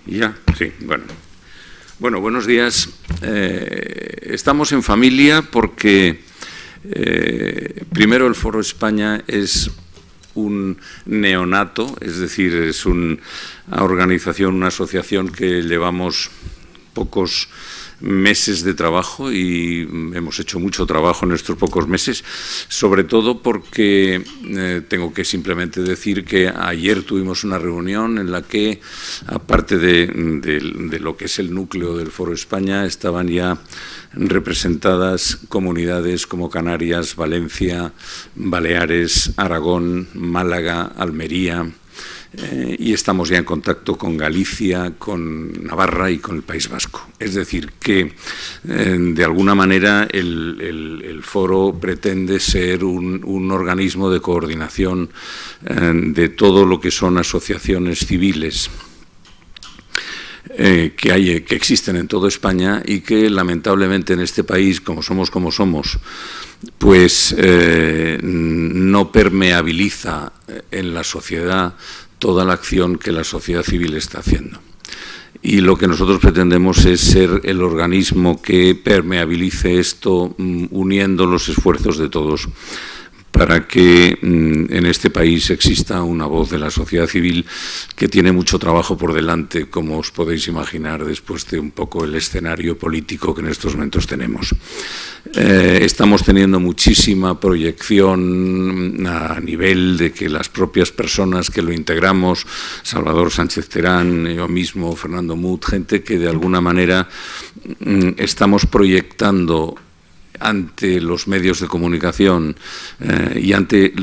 Ya, sí, bueno. Bueno, buenos días. Estamos en familia porque, primero, el Foro España es un neonato, es decir, es una organización, una asociación que llevamos pocos meses de trabajo y hemos hecho mucho trabajo en estos pocos meses, sobre todo porque tengo que simplemente decir que ayer tuvimos una reunión en la que, aparte de lo que es el núcleo del Foro España, estaban ya representadas comunidades como Canarias, Valencia, Baleares, Aragón, Málaga, Almería, y estamos ya en contacto con Galicia, con Navarra y con el País Vasco. Es decir, que de alguna manera el foro pretende ser un organismo de coordinación de todo lo que son asociaciones civiles que existen en toda España y que lamentablemente en este país, como somos, pues no permeabiliza en la sociedad toda la acción que la sociedad civil está haciendo. Y lo que nosotros pretendemos es ser el organismo que permeabilice esto, uniendo los esfuerzos de todos, para que en este país exista una voz de la sociedad civil que tiene mucho trabajo por delante, como os podéis imaginar, después de un poco el escenario político que en estos momentos tenemos. Estamos teniendo muchísima proyección a nivel de que las propias personas que lo integramos, Salvador Sánchez Terán, yo mismo, Fernando Mut, gente que de alguna manera estamos proyectando ante los medios de comunicación y ante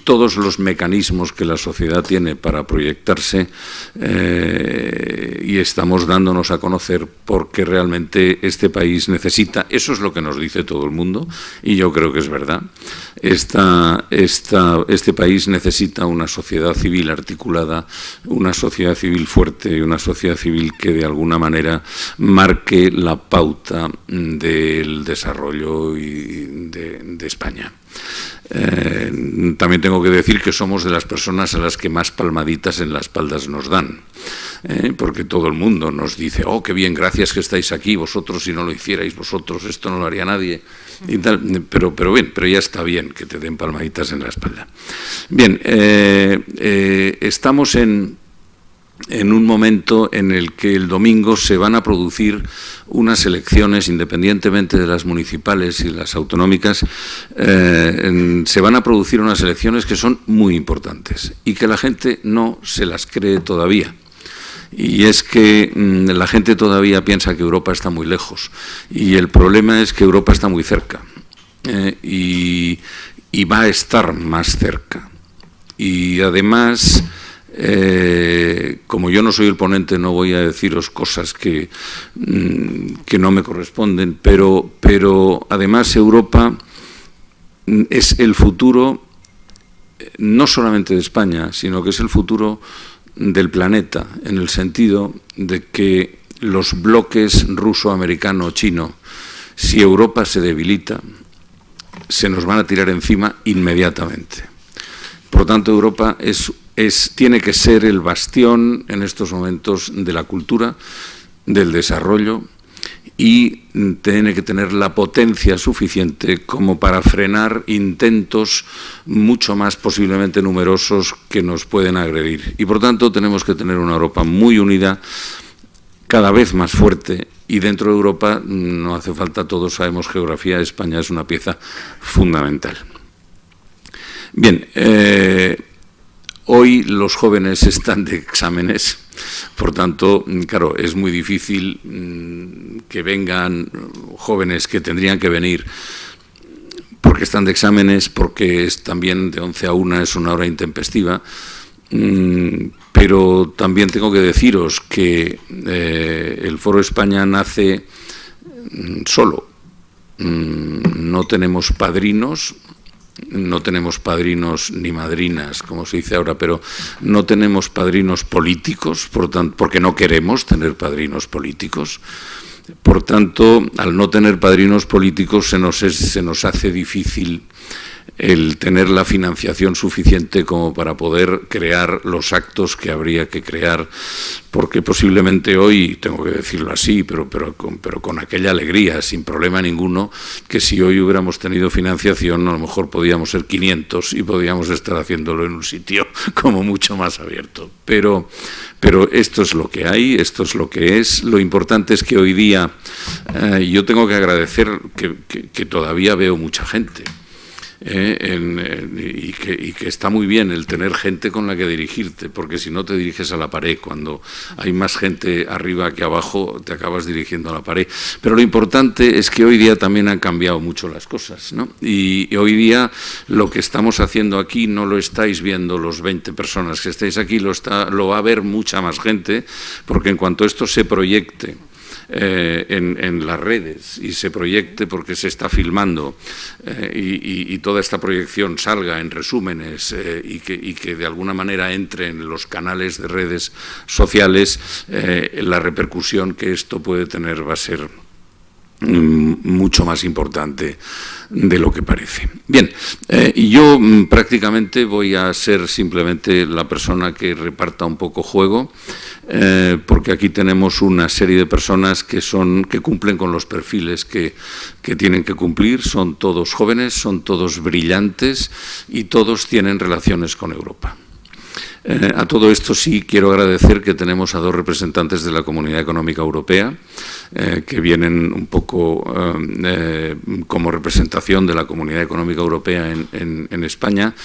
todos los mecanismos que la sociedad tiene para proyectarse, y estamos dándonos a conocer porque realmente este país necesita, eso es lo que nos dice todo el mundo, y yo creo que es verdad, este país necesita una sociedad civil articulada, una sociedad civil fuerte, una sociedad civil que de alguna manera marque la pauta del desarrollo y de España. También tengo que decir que somos de las personas a las que más palmaditas en las espaldas nos dan, porque todo el mundo nos dice: oh, qué bien, gracias que estáis aquí, vosotros si no lo hicierais vosotros, esto no lo haría nadie, y tal, pero ya está bien que te den palmaditas en la espalda. Bien, estamos en un momento en el que el domingo se van a producir unas elecciones, independientemente de las municipales y las autonómicas, se van a producir unas elecciones que son muy importantes y que la gente no se las cree todavía. Y es que la gente todavía piensa que Europa está muy lejos, y el problema es que Europa está muy cerca, y va a estar más cerca. Y además, como yo no soy el ponente, no voy a deciros cosas que no me corresponden, pero además Europa es el futuro no solamente de España, sino que es el futuro del planeta, en el sentido de que los bloques ruso, americano, chino, si Europa se debilita, se nos van a tirar encima inmediatamente. Por lo tanto, Europa tiene que ser el bastión en estos momentos de la cultura, del desarrollo, y tiene que tener la potencia suficiente como para frenar intentos mucho más posiblemente numerosos que nos pueden agredir. Y por tanto tenemos que tener una Europa muy unida, cada vez más fuerte, y dentro de Europa no hace falta, todos sabemos geografía, España es una pieza fundamental. Bien, Hoy los jóvenes están de exámenes, por tanto, claro, es muy difícil que vengan jóvenes que tendrían que venir porque están de exámenes, porque también de 11 a 1 es una hora intempestiva, pero también tengo que deciros que el Foro España nace solo. No tenemos padrinos. No tenemos padrinos ni madrinas, como se dice ahora, pero no tenemos padrinos políticos, por tanto, porque no queremos tener padrinos políticos. Por tanto, al no tener padrinos políticos se nos hace difícil el tener la financiación suficiente como para poder crear los actos que habría que crear, porque posiblemente hoy, tengo que decirlo así, pero con aquella alegría, sin problema ninguno, que si hoy hubiéramos tenido financiación, a lo mejor podíamos ser 500 y podíamos estar haciéndolo en un sitio como mucho más abierto. Pero esto es lo que hay, esto es lo que es. Lo importante es que hoy día yo tengo que agradecer que todavía veo mucha gente. Y que está muy bien el tener gente con la que dirigirte, porque si no te diriges a la pared. Cuando hay más gente arriba que abajo, te acabas dirigiendo a la pared. Pero lo importante es que hoy día también han cambiado mucho las cosas, ¿no? Y hoy día lo que estamos haciendo aquí no lo estáis viendo los 20 personas que estáis aquí, lo va a ver mucha más gente, porque en cuanto esto se proyecte en las redes y se proyecte, porque se está filmando, y toda esta proyección salga en resúmenes y que de alguna manera entre en los canales de redes sociales, la repercusión que esto puede tener va a ser mucho más importante de lo que parece. Bien, yo prácticamente voy a ser simplemente la persona que reparta un poco juego, porque aquí tenemos una serie de personas que cumplen con los perfiles que tienen que cumplir. Son todos jóvenes, son todos brillantes y todos tienen relaciones con Europa. A todo esto sí quiero agradecer que tenemos a dos representantes de la Comunidad Económica Europea que vienen un poco como representación de la Comunidad Económica Europea en España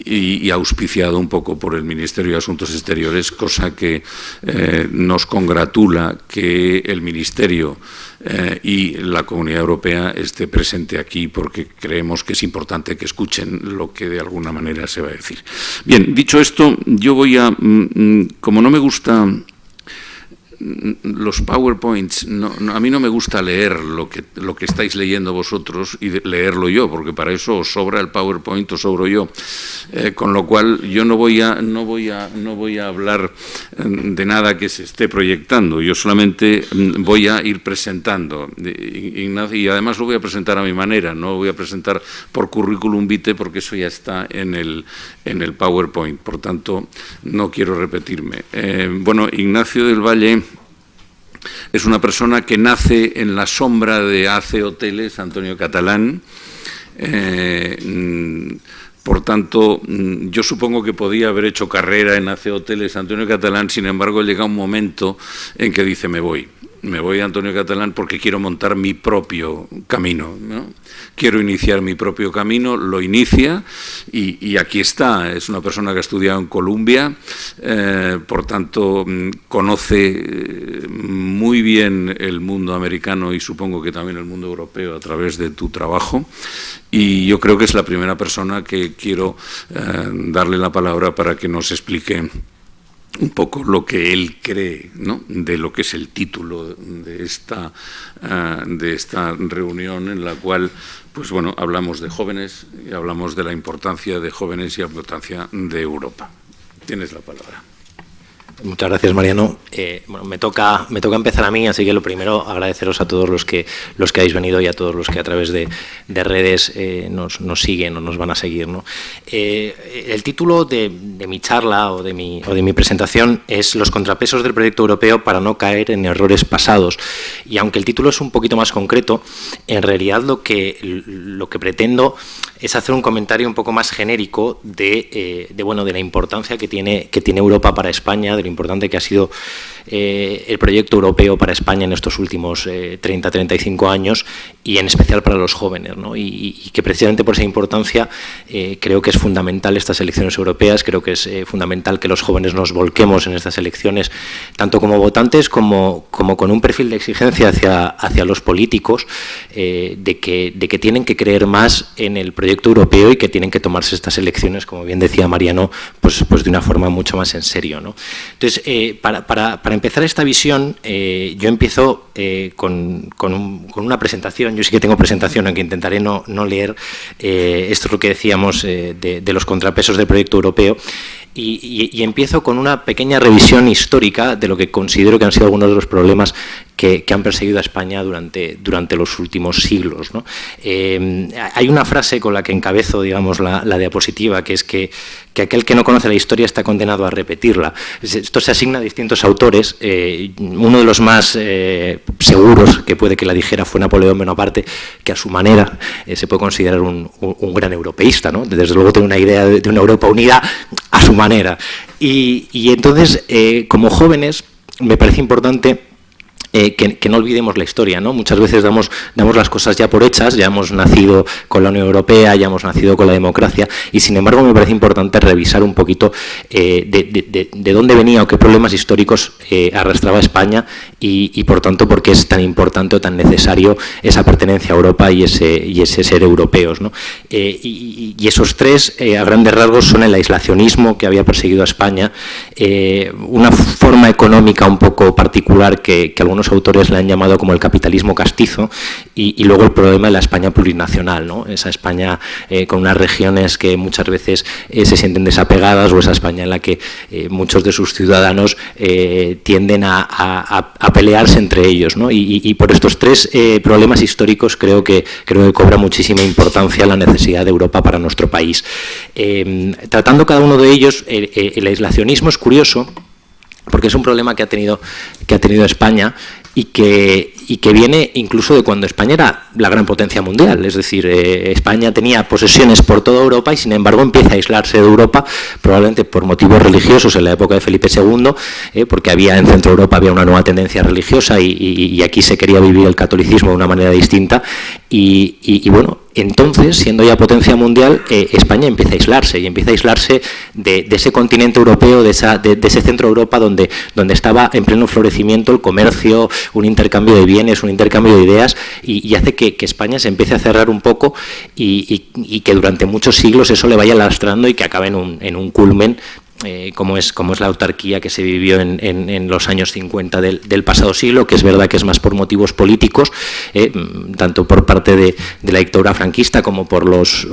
y auspiciado un poco por el Ministerio de Asuntos Exteriores, cosa que nos congratula que el Ministerio y la Comunidad Europea esté presente aquí, porque creemos que es importante que escuchen lo que de alguna manera se va a decir. Bien, dicho esto, yo voy a, como no me gusta los PowerPoints, a mí no me gusta leer lo que estáis leyendo vosotros y leerlo yo, porque para eso os sobra el PowerPoint, os sobro yo, con lo cual yo no voy a hablar de nada que se esté proyectando. Yo solamente voy a ir presentando, Ignacio, y además lo voy a presentar a mi manera, no lo voy a presentar por currículum vitae, porque eso ya está en el PowerPoint, por tanto no quiero repetirme. Bueno, Ignacio del Valle es una persona que nace en la sombra de AC Hoteles, Antonio Catalán. Por tanto, yo supongo que podía haber hecho carrera en AC Hoteles Antonio Catalán, sin embargo llega un momento en que dice: me voy de Antonio Catalán porque quiero montar mi propio camino, ¿no? Quiero iniciar mi propio camino, lo inicia y aquí está. Es una persona que ha estudiado en Columbia, por tanto conoce muy bien el mundo americano y supongo que también el mundo europeo a través de tu trabajo, y yo creo que es la primera persona que quiero darle la palabra para que nos explique un poco lo que él cree, ¿no?, de lo que es el título de esta reunión, en la cual, pues bueno, hablamos de jóvenes y hablamos de la importancia de jóvenes y la importancia de Europa. Tienes la palabra. Muchas gracias, Mariano. Bueno, me toca empezar a mí, así que lo primero, agradeceros a todos los que habéis venido y a todos los que a través de redes nos siguen o nos van a seguir, ¿no? El título de mi charla o de mi presentación es Los contrapesos del proyecto europeo para no caer en errores pasados. Y aunque el título es un poquito más concreto, en realidad lo que pretendo es hacer un comentario un poco más genérico de la importancia que tiene Europa para España, de lo importante que ha sido el proyecto europeo para España en estos últimos 30-35 años y en especial para los jóvenes, ¿no? Y que precisamente por esa importancia creo que es fundamental estas elecciones europeas, creo que es fundamental que los jóvenes nos volquemos en estas elecciones, tanto como votantes como con un perfil de exigencia hacia los políticos, de que tienen que creer más en el proyecto europeo y que tienen que tomarse estas elecciones, como bien decía Mariano, pues de una forma mucho más en serio, ¿no? Entonces, para empezar esta visión, yo empiezo con una presentación. Yo sí que tengo presentación, aunque intentaré no leer. Esto es lo que decíamos de los contrapesos del proyecto europeo. Y empiezo con una pequeña revisión histórica de lo que considero que han sido algunos de los problemas que han perseguido a España durante los últimos siglos, ¿no? Hay una frase con la que encabezo, digamos, la diapositiva, que es que aquel que no conoce la historia está condenado a repetirla. Esto se asigna a distintos autores. Uno de los más seguros, que puede que la dijera, fue Napoleón Bonaparte, que a su manera se puede considerar un gran europeísta, ¿no? Desde luego tiene una idea de una Europa unida a su manera. Y entonces, como jóvenes, me parece importante que no olvidemos la historia, ¿no? Muchas veces damos las cosas ya por hechas, ya hemos nacido con la Unión Europea, ya hemos nacido con la democracia, y sin embargo me parece importante revisar un poquito de dónde venía o qué problemas históricos arrastraba España y por tanto por qué es tan importante o tan necesario esa pertenencia a Europa y ese ser europeos, ¿no? Y esos tres, a grandes rasgos, son el aislacionismo que había perseguido a España, una forma económica un poco particular que algunos autores le han llamado como el capitalismo castizo, y luego el problema de la España plurinacional, ¿no? Esa España con unas regiones que muchas veces se sienten desapegadas, o esa España en la que muchos de sus ciudadanos tienden a pelearse entre ellos, ¿no? Y por estos tres problemas históricos creo que cobra muchísima importancia la necesidad de Europa para nuestro país. Tratando cada uno de ellos, el aislacionismo es curioso, porque es un problema que ha tenido España y que viene incluso de cuando España era la gran potencia mundial. Es decir, España tenía posesiones por toda Europa y sin embargo empieza a aislarse de Europa, probablemente por motivos religiosos en la época de Felipe II, porque en Centro Europa había una nueva tendencia religiosa y aquí se quería vivir el catolicismo de una manera distinta y bueno, entonces, siendo ya potencia mundial, España empieza a aislarse de ese continente europeo, de ese centro de Europa donde estaba en pleno florecimiento el comercio, un intercambio de bienes, un intercambio de ideas, y hace que España se empiece a cerrar un poco y que durante muchos siglos eso le vaya lastrando y que acabe en un culmen, como es la autarquía que se vivió en los años 50 del pasado siglo, que es verdad que es más por motivos políticos, tanto por parte de la dictadura franquista como por los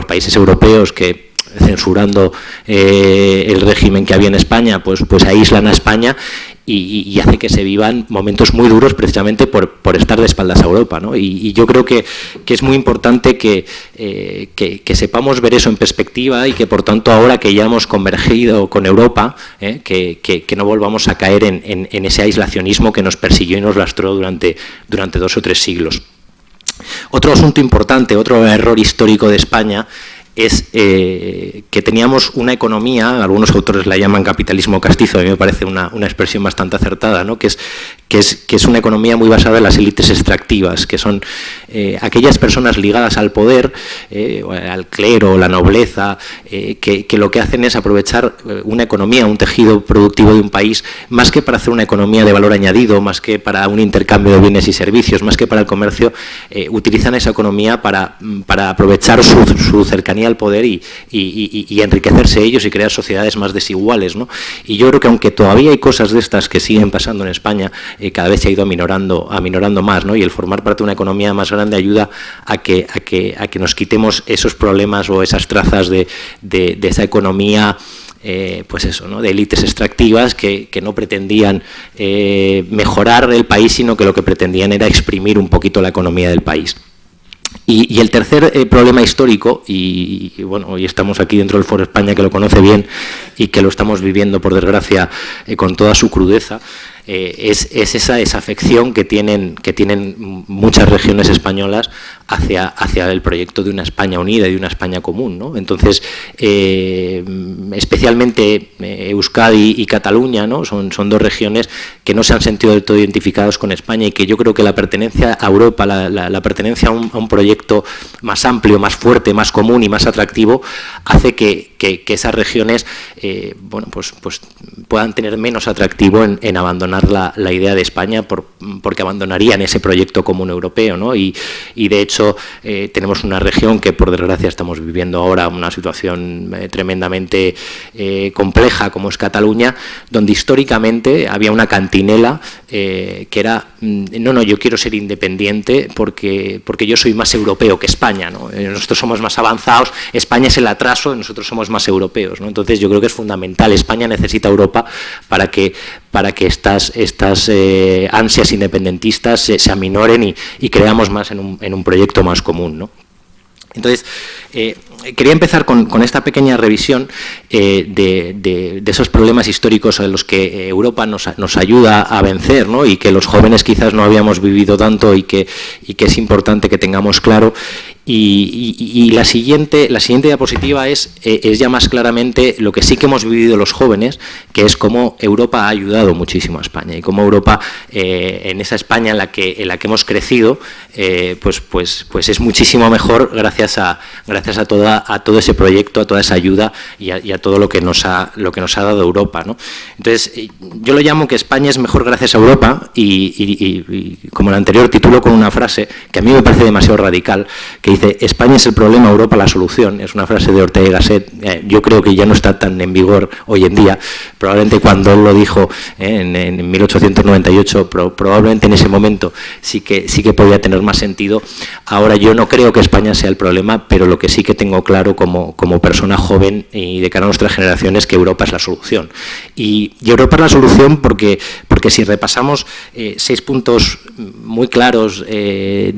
países europeos que, censurando el régimen que había en España, pues aíslan a España y hace que se vivan momentos muy duros precisamente por estar de espaldas a Europa, ¿no? Y yo creo que es muy importante que sepamos ver eso en perspectiva y que por tanto ahora que ya hemos convergido con Europa, que no volvamos a caer en ese aislacionismo que nos persiguió y nos lastró durante 2 o 3 siglos. Otro asunto importante, otro error histórico de España, es que teníamos una economía, algunos autores la llaman capitalismo castizo, a mí me parece una expresión bastante acertada, ¿no? que es una economía muy basada en las élites extractivas, que son aquellas personas ligadas al poder, al clero, la nobleza, que lo que hacen es aprovechar una economía, un tejido productivo de un país, más que para hacer una economía de valor añadido, más que para un intercambio de bienes y servicios, más que para el comercio, utilizan esa economía para aprovechar su cercanía al poder y enriquecerse ellos y crear sociedades más desiguales, ¿no? Y yo creo que aunque todavía hay cosas de estas que siguen pasando en España, cada vez se ha ido aminorando más, ¿no? Y el formar parte de una economía más grande ayuda a que nos quitemos esos problemas o esas trazas de esa economía, pues eso, ¿no? De élites extractivas que no pretendían mejorar el país, sino que lo que pretendían era exprimir un poquito la economía del país. Y el tercer problema histórico, y bueno, hoy estamos aquí dentro del Foro España, que lo conoce bien y que lo estamos viviendo, por desgracia, con toda su crudeza, es esa desafección que tienen muchas regiones españolas hacia el proyecto de una España unida y de una España común, ¿no? Entonces, especialmente Euskadi y Cataluña, ¿no? Son dos regiones que no se han sentido del todo identificados con España y que yo creo que la pertenencia a Europa, la pertenencia a un proyecto más amplio, más fuerte, más común y más atractivo, hace que esas regiones bueno, pues puedan tener menos atractivo en abandonar la idea de España porque abandonarían ese proyecto común europeo, ¿no? Y de hecho tenemos una región que por desgracia estamos viviendo ahora una situación tremendamente compleja como es Cataluña, donde históricamente había una cantinela que era no, yo quiero ser independiente porque yo soy más europeo que España, ¿no? Nosotros somos más avanzados, España es el atraso, nosotros somos más europeos, ¿no? Entonces yo creo que es fundamental, España necesita Europa para que estas ansias independentistas se aminoren y creamos más en un proyecto más común, ¿no? Entonces, quería empezar con esta pequeña revisión de esos problemas históricos a los que Europa nos ayuda a vencer, ¿no? Y que los jóvenes quizás no habíamos vivido tanto y que es importante que tengamos claro. Y la siguiente diapositiva es ya más claramente lo que sí que hemos vivido los jóvenes, que es cómo Europa ha ayudado muchísimo a España y cómo Europa, en esa España en la que hemos crecido, pues es muchísimo mejor gracias a todo ese proyecto, a toda esa ayuda y a todo lo que nos ha dado Europa, ¿no? Entonces, yo lo llamo que España es mejor gracias a Europa y como el anterior titulo con una frase que a mí me parece demasiado radical, que dice: España es el problema, Europa la solución. Es una frase de Ortega y Gasset. Yo creo que ya no está tan en vigor hoy en día. Probablemente cuando él lo dijo en 1898, probablemente en ese momento sí que podía tener más sentido. Ahora yo no creo que España sea el problema, pero lo que sí que tengo claro como persona joven y de cara a nuestras generaciones, que Europa es la solución. Y Europa es la solución porque si repasamos 6 puntos muy claros de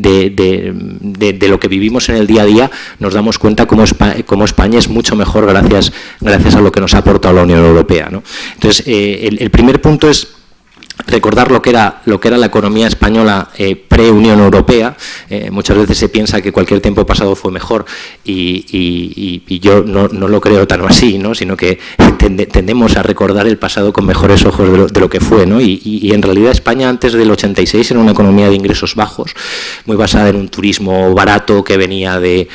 lo que vivimos en el día a día, nos damos cuenta cómo España es mucho mejor gracias a lo que nos ha aportado la Unión Europea, ¿no? Entonces, el primer punto es recordar lo que era la economía española pre-Unión Europea. Muchas veces se piensa que cualquier tiempo pasado fue mejor y yo no lo creo tan así, ¿no? Sino que tendemos a recordar el pasado con mejores ojos de lo que fue, ¿no? Y en realidad España antes del 86 era una economía de ingresos bajos, muy basada en un turismo barato que venía del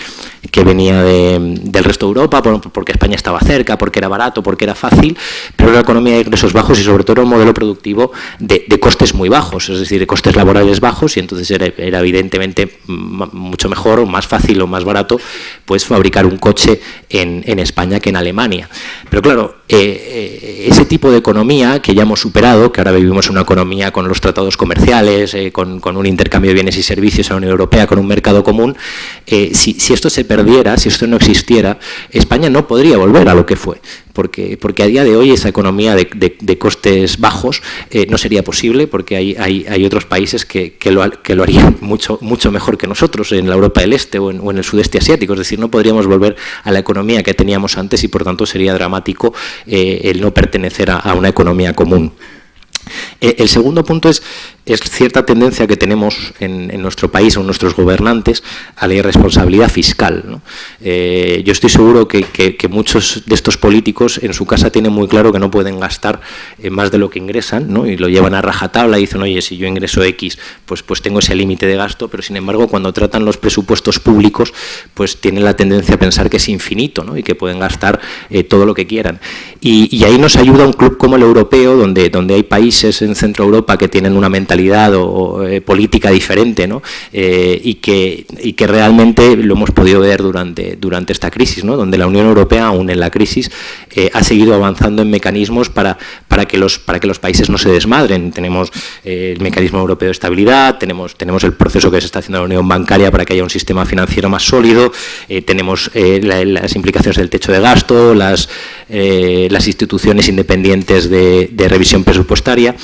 resto de Europa, porque España estaba cerca, porque era barato, porque era fácil, pero era una economía de ingresos bajos y sobre todo era un modelo productivo de costes muy bajos, es decir, de costes laborales bajos, y entonces era evidentemente mucho mejor o más fácil o más barato pues fabricar un coche en España que en Alemania. Pero claro, ese tipo de economía que ya hemos superado, que ahora vivimos una economía con los tratados comerciales, con un intercambio de bienes y servicios en la Unión Europea, con un mercado común, si esto se perdiera, si esto no existiera, España no podría volver a lo que fue, porque a día de hoy esa economía de costes bajos no sería posible, porque hay otros países que lo harían mucho mejor que nosotros en la Europa del Este o en el sudeste asiático. Es decir, no podríamos volver a la economía que teníamos antes y por tanto sería dramático el no pertenecer a una economía común. El segundo punto es cierta tendencia que tenemos en nuestro país o en nuestros gobernantes a la irresponsabilidad fiscal, ¿no? Yo estoy seguro que muchos de estos políticos en su casa tienen muy claro que no pueden gastar más de lo que ingresan, ¿no? Y lo llevan a rajatabla y dicen: oye, si yo ingreso X, pues tengo ese límite de gasto, pero sin embargo cuando tratan los presupuestos públicos pues tienen la tendencia a pensar que es infinito, ¿no? Y que pueden gastar todo lo que quieran. Y ahí nos ayuda un club como el europeo, donde hay países en Centro Europa que tienen una mentalidad o política diferente, ¿no? Y que realmente lo hemos podido ver durante esta crisis, ¿no? Donde la Unión Europea, aún en la crisis, ha seguido avanzando en mecanismos para que los países no se desmadren. Tenemos el mecanismo europeo de estabilidad, tenemos el proceso que se está haciendo en la unión bancaria para que haya un sistema financiero más sólido, tenemos las implicaciones del techo de gasto, las instituciones independientes de revisión presupuestaria,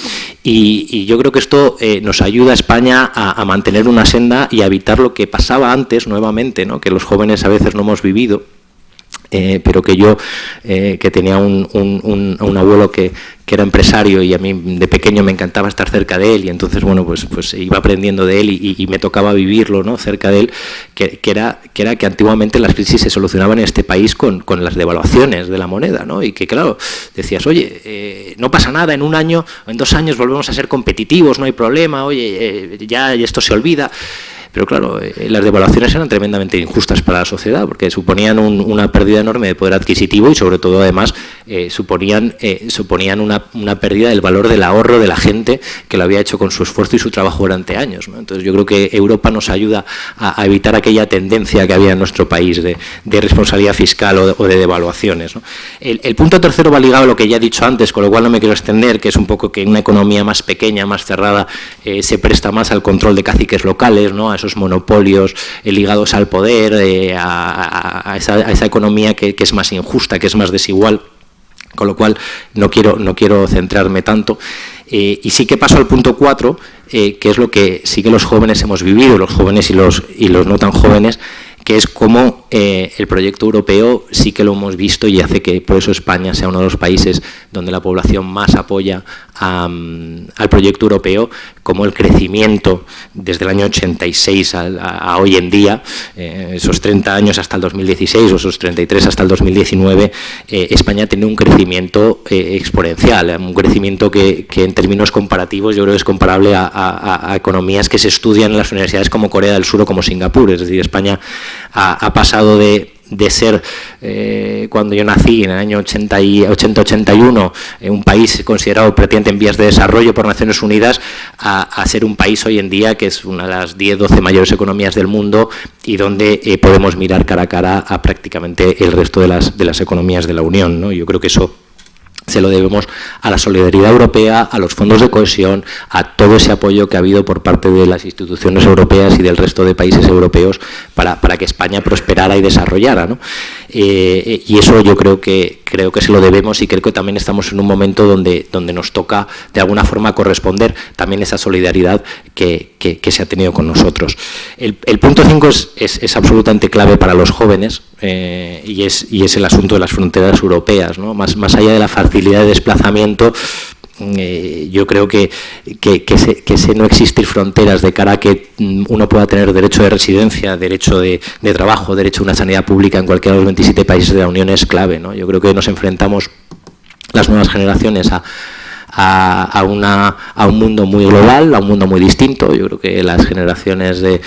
y yo creo que esto nos ayuda a España a mantener una senda y a evitar lo que pasaba antes nuevamente, ¿no? Que los jóvenes a veces no hemos vivido, pero que yo, que tenía un abuelo que era empresario y a mí de pequeño me encantaba estar cerca de él, y entonces, bueno, pues iba aprendiendo de él y me tocaba vivirlo, ¿no?, cerca de él, que era que antiguamente las crisis se solucionaban en este país con las devaluaciones de la moneda, ¿no? Y que, claro, decías, oye, no pasa nada, en un año, en 2 años volvemos a ser competitivos, no hay problema, oye, ya esto se olvida. Pero claro, las devaluaciones eran tremendamente injustas para la sociedad, porque suponían una pérdida enorme de poder adquisitivo y, sobre todo, además, suponían una pérdida del valor del ahorro de la gente que lo había hecho con su esfuerzo y su trabajo durante años, ¿no? Entonces yo creo que Europa nos ayuda a evitar aquella tendencia que había en nuestro país de responsabilidad fiscal o de devaluaciones, ¿no? El punto tercero va ligado a lo que ya he dicho antes, con lo cual no me quiero extender, que es un poco que una economía más pequeña, más cerrada, se presta más al control de caciques locales, ¿no?, a esos monopolios ligados al poder, a esa economía que es más injusta, que es más desigual, con lo cual no quiero centrarme tanto. Y sí que paso al punto 4, que es lo que sí que los jóvenes hemos vivido, los jóvenes y los no tan jóvenes, que es cómo el proyecto europeo sí que lo hemos visto y hace que por eso España sea uno de los países donde la población más apoya al proyecto europeo, como el crecimiento desde el año 86 a hoy en día, esos 30 años hasta el 2016 o esos 33 hasta el 2019, España tiene un crecimiento exponencial, un crecimiento que en términos comparativos yo creo que es comparable a economías que se estudian en las universidades como Corea del Sur o como Singapur. Es decir, España ha pasado de ser, cuando yo nací en el año 80-81, un país considerado prácticamente en vías de desarrollo por Naciones Unidas, a ser un país hoy en día que es una de las 10-12 mayores economías del mundo y donde podemos mirar cara a cara a prácticamente el resto de las economías de la Unión, ¿no? Yo creo que eso se lo debemos a la solidaridad europea, a los fondos de cohesión, a todo ese apoyo que ha habido por parte de las instituciones europeas y del resto de países europeos para que España prosperara y desarrollara, ¿no? Y eso yo creo que se lo debemos, y creo que también estamos en un momento donde nos toca de alguna forma corresponder también esa solidaridad que se ha tenido con nosotros. El punto 5 es absolutamente clave para los jóvenes, y es el asunto de las fronteras europeas, ¿no? Más allá de la facilidad de desplazamiento, yo creo que ese no existir fronteras de cara a que uno pueda tener derecho de residencia, derecho de trabajo, derecho a una sanidad pública en cualquiera de los 27 países de la Unión es clave, ¿no? Yo creo que nos enfrentamos las nuevas generaciones a un mundo muy global, a un mundo muy distinto. Yo creo que las generaciones de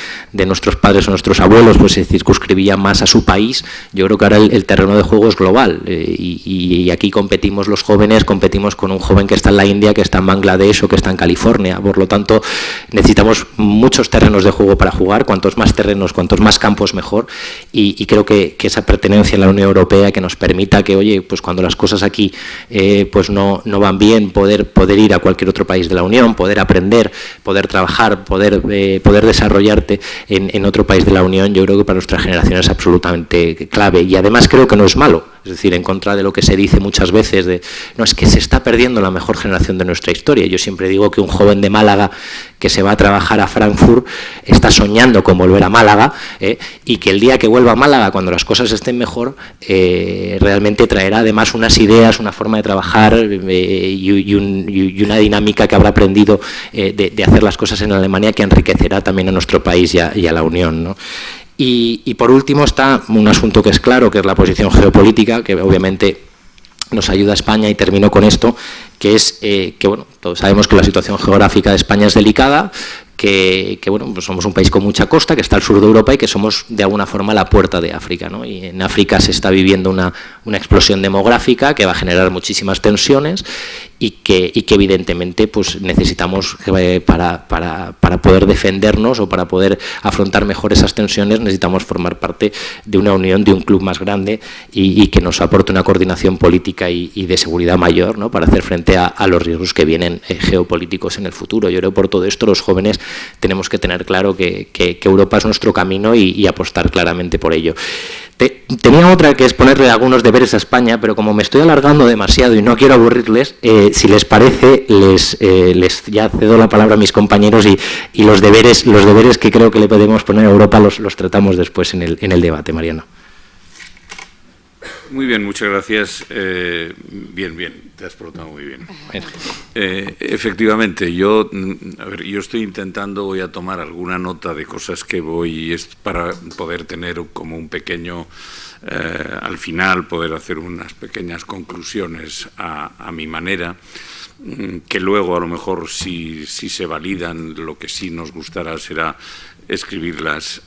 nuestros padres o nuestros abuelos pues se circunscribían más a su país. Yo creo que ahora el terreno de juego es global, y aquí competimos los jóvenes, competimos con un joven que está en la India, que está en Bangladesh o que está en California. Por lo tanto, necesitamos muchos terrenos de juego para jugar, cuantos más terrenos, cuantos más campos mejor, y creo que esa pertenencia en la Unión Europea que nos permita que, oye, pues cuando las cosas aquí pues no van bien, poder ir a cualquier otro país de la Unión, poder aprender, poder trabajar, poder desarrollarte en otro país de la Unión, yo creo que para nuestra generación es absolutamente clave, y además creo que no es malo. Es decir, en contra de lo que se dice muchas veces de, no, es que se está perdiendo la mejor generación de nuestra historia. Yo siempre digo que un joven de Málaga que se va a trabajar a Frankfurt está soñando con volver a Málaga, y que el día que vuelva a Málaga, cuando las cosas estén mejor, realmente traerá además unas ideas, una forma de trabajar y una dinámica que habrá aprendido de hacer las cosas en Alemania, que enriquecerá también a nuestro país y a la Unión, ¿no? Y por último está un asunto que es claro, que es la posición geopolítica, que obviamente nos ayuda a España, y termino con esto, que es que, bueno, todos sabemos que la situación geográfica de España es delicada, que bueno, pues somos un país con mucha costa, que está al sur de Europa y que somos de alguna forma la puerta de África, ¿no? Y en África se está viviendo una explosión demográfica que va a generar muchísimas tensiones y que evidentemente pues necesitamos para poder defendernos o para poder afrontar mejor esas tensiones, necesitamos formar parte de una unión, de un club más grande y que nos aporte una coordinación política y de seguridad mayor, ¿no? Para hacer frente a los riesgos que vienen geopolíticos en el futuro. Yo creo que por todo esto los jóvenes tenemos que tener claro que Europa es nuestro camino y apostar claramente por ello. Tenía otra, que es ponerle algunos deberes a España, pero como me estoy alargando demasiado y no quiero aburrirles, si les parece, les ya cedo la palabra a mis compañeros y los deberes que creo que le podemos poner a Europa los tratamos después en el debate, Mariano. Muy bien, muchas gracias. Bien, te has portado muy bien. Efectivamente, yo estoy intentando, voy a tomar alguna nota de cosas que para poder tener como un pequeño, al final, poder hacer unas pequeñas conclusiones a mi manera, que luego a lo mejor si se validan, lo que sí nos gustará será escribirlas,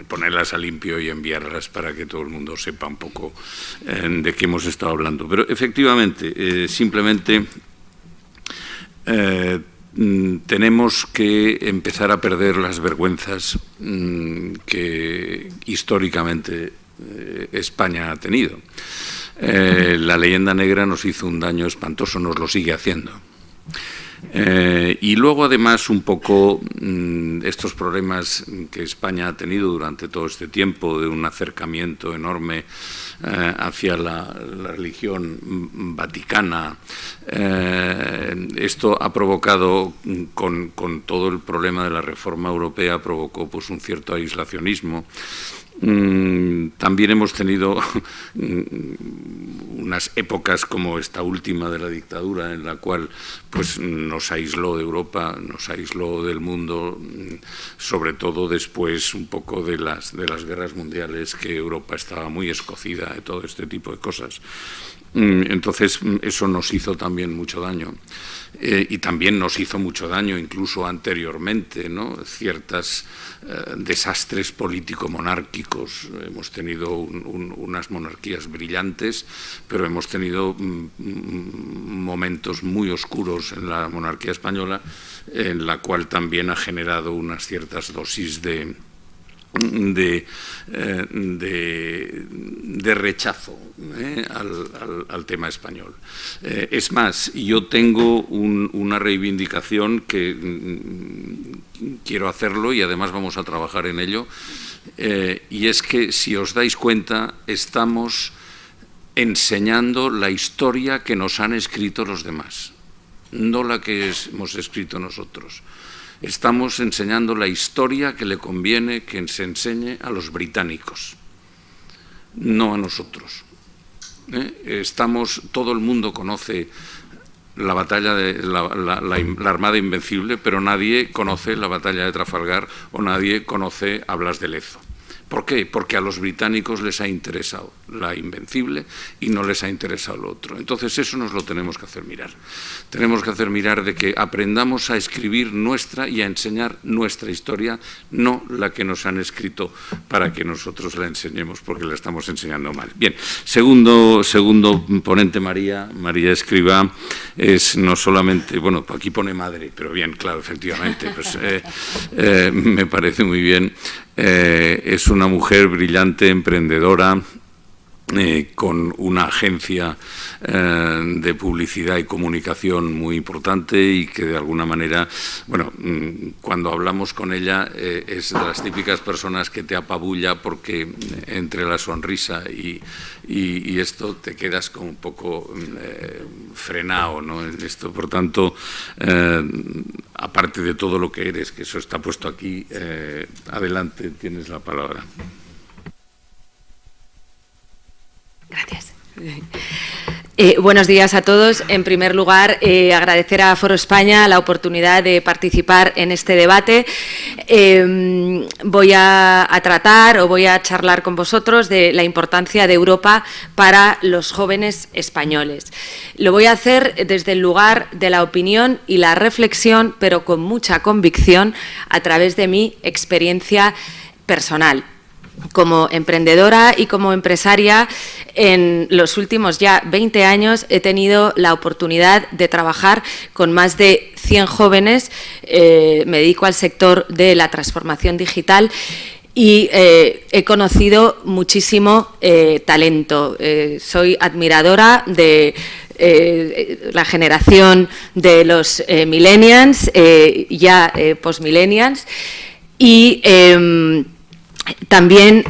ponerlas a limpio y enviarlas para que todo el mundo sepa un poco de qué hemos estado hablando. Pero efectivamente, simplemente tenemos que empezar a perder las vergüenzas que históricamente España ha tenido. La leyenda negra nos hizo un daño espantoso, nos lo sigue haciendo. Y luego, además, un poco estos problemas que España ha tenido durante todo este tiempo de un acercamiento enorme hacia la religión vaticana. Esto ha provocado, con todo el problema de la reforma europea, provocó pues un cierto aislacionismo. También hemos tenido unas épocas como esta última de la dictadura, en la cual pues nos aisló de Europa, nos aisló del mundo, sobre todo después un poco de las guerras mundiales, que Europa estaba muy escocida de todo este tipo de cosas. Entonces eso nos hizo también mucho daño. Y también nos hizo mucho daño incluso anteriormente, ¿no? Ciertos desastres político-monárquicos. Hemos tenido unas monarquías brillantes, pero hemos tenido momentos muy oscuros en la monarquía española, en la cual también ha generado unas ciertas dosis de rechazo al tema español. Es más, yo tengo una reivindicación que quiero hacerlo y además vamos a trabajar en ello, y es que, si os dais cuenta, estamos enseñando la historia que nos han escrito los demás, no la que hemos escrito nosotros. Estamos enseñando la historia que le conviene que se enseñe a los británicos, no a nosotros. Todo el mundo conoce la batalla de la Armada Invencible, pero nadie conoce la batalla de Trafalgar o nadie conoce a Blas de Lezo. ¿Por qué? Porque a los británicos les ha interesado la Invencible y no les ha interesado lo otro. Entonces eso nos lo tenemos que hacer mirar. Tenemos que hacer mirar de que aprendamos a escribir nuestra y a enseñar nuestra historia, no la que nos han escrito para que nosotros la enseñemos, porque la estamos enseñando mal. Bien, segundo ponente, María Escrivá, es no solamente, bueno, aquí pone madre, pero bien, claro, efectivamente, pues me parece muy bien. Es una mujer brillante, emprendedora, con una agencia de publicidad y comunicación muy importante, y que de alguna manera, bueno, cuando hablamos con ella es de las típicas personas que te apabulla, porque entre la sonrisa y esto te quedas como un poco frenado, ¿no? En esto, por tanto, aparte de todo lo que eres, que eso está puesto aquí, adelante, tienes la palabra. Gracias. Buenos días a todos. En primer lugar, agradecer a Foro España la oportunidad de participar en este debate. Voy a tratar o voy a charlar con vosotros de la importancia de Europa para los jóvenes españoles. Lo voy a hacer desde el lugar de la opinión y la reflexión, pero con mucha convicción, a través de mi experiencia personal. Como emprendedora y como empresaria, en los últimos ya 20 años he tenido la oportunidad de trabajar con más de 100 jóvenes. Me dedico al sector de la transformación digital y he conocido muchísimo talento. Soy admiradora de la generación de los millennials, ya post-millennials, y también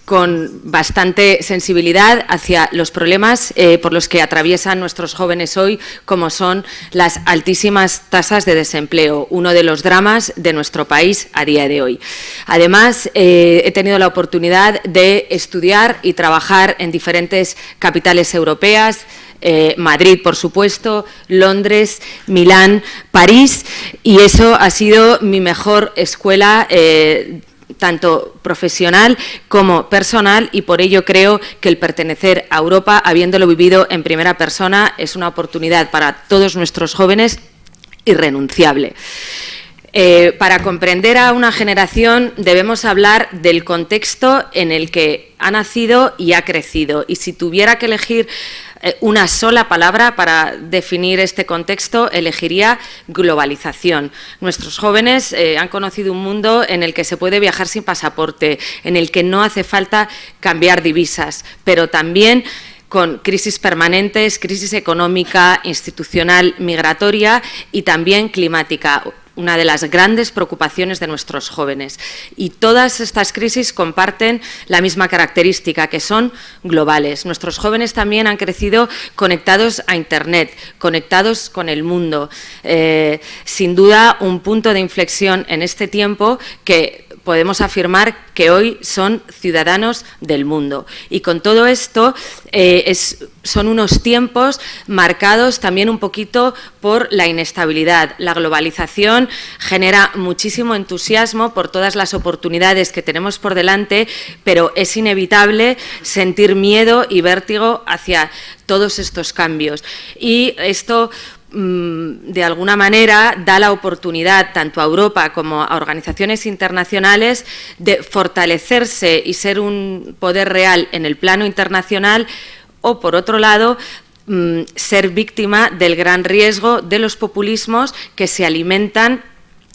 con bastante sensibilidad hacia los problemas por los que atraviesan nuestros jóvenes hoy, como son las altísimas tasas de desempleo, uno de los dramas de nuestro país a día de hoy. Además, he tenido la oportunidad de estudiar y trabajar en diferentes capitales europeas, Madrid, por supuesto, Londres, Milán, París, y eso ha sido mi mejor escuela tanto profesional como personal, y por ello creo que el pertenecer a Europa, habiéndolo vivido en primera persona, es una oportunidad para todos nuestros jóvenes irrenunciable. Para comprender a una generación debemos hablar del contexto en el que ha nacido y ha crecido, y si tuviera que elegir una sola palabra para definir este contexto, elegiría globalización. Nuestros jóvenes han conocido un mundo en el que se puede viajar sin pasaporte, en el que no hace falta cambiar divisas, pero también con crisis permanentes, crisis económica, institucional, migratoria y también climática, una de las grandes preocupaciones de nuestros jóvenes. Y todas estas crisis comparten la misma característica, que son globales. Nuestros jóvenes también han crecido conectados a Internet, conectados con el mundo. Sin duda, un punto de inflexión en este tiempo que podemos afirmar que hoy son ciudadanos del mundo. Y con todo esto son unos tiempos marcados también un poquito por la inestabilidad. La globalización genera muchísimo entusiasmo por todas las oportunidades que tenemos por delante, pero es inevitable sentir miedo y vértigo hacia todos estos cambios. Y esto de alguna manera da la oportunidad tanto a Europa como a organizaciones internacionales de fortalecerse y ser un poder real en el plano internacional, o por otro lado ser víctima del gran riesgo de los populismos que se alimentan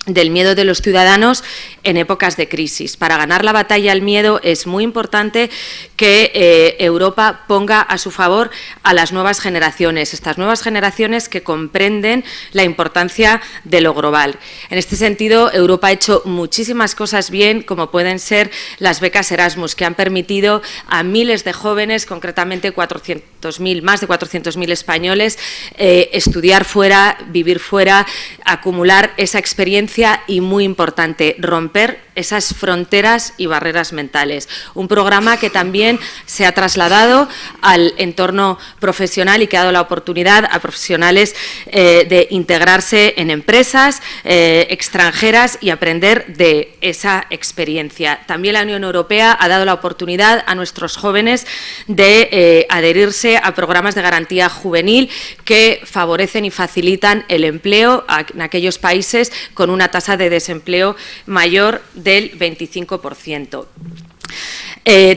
del miedo de los ciudadanos en épocas de crisis. Para ganar la batalla al miedo es muy importante que Europa ponga a su favor a las nuevas generaciones, estas nuevas generaciones que comprenden la importancia de lo global. En este sentido, Europa ha hecho muchísimas cosas bien, como pueden ser las becas Erasmus, que han permitido a miles de jóvenes, concretamente 400.000, más de 400.000 españoles, estudiar fuera, vivir fuera, acumular esa experiencia y, muy importante, romper esas fronteras y barreras mentales. Un programa que también se ha trasladado al entorno profesional y que ha dado la oportunidad a profesionales de integrarse en empresas extranjeras y aprender de esa experiencia. También la Unión Europea ha dado la oportunidad a nuestros jóvenes de adherirse a programas de garantía juvenil que favorecen y facilitan el empleo en aquellos países con una tasa de desempleo mayor del 25%.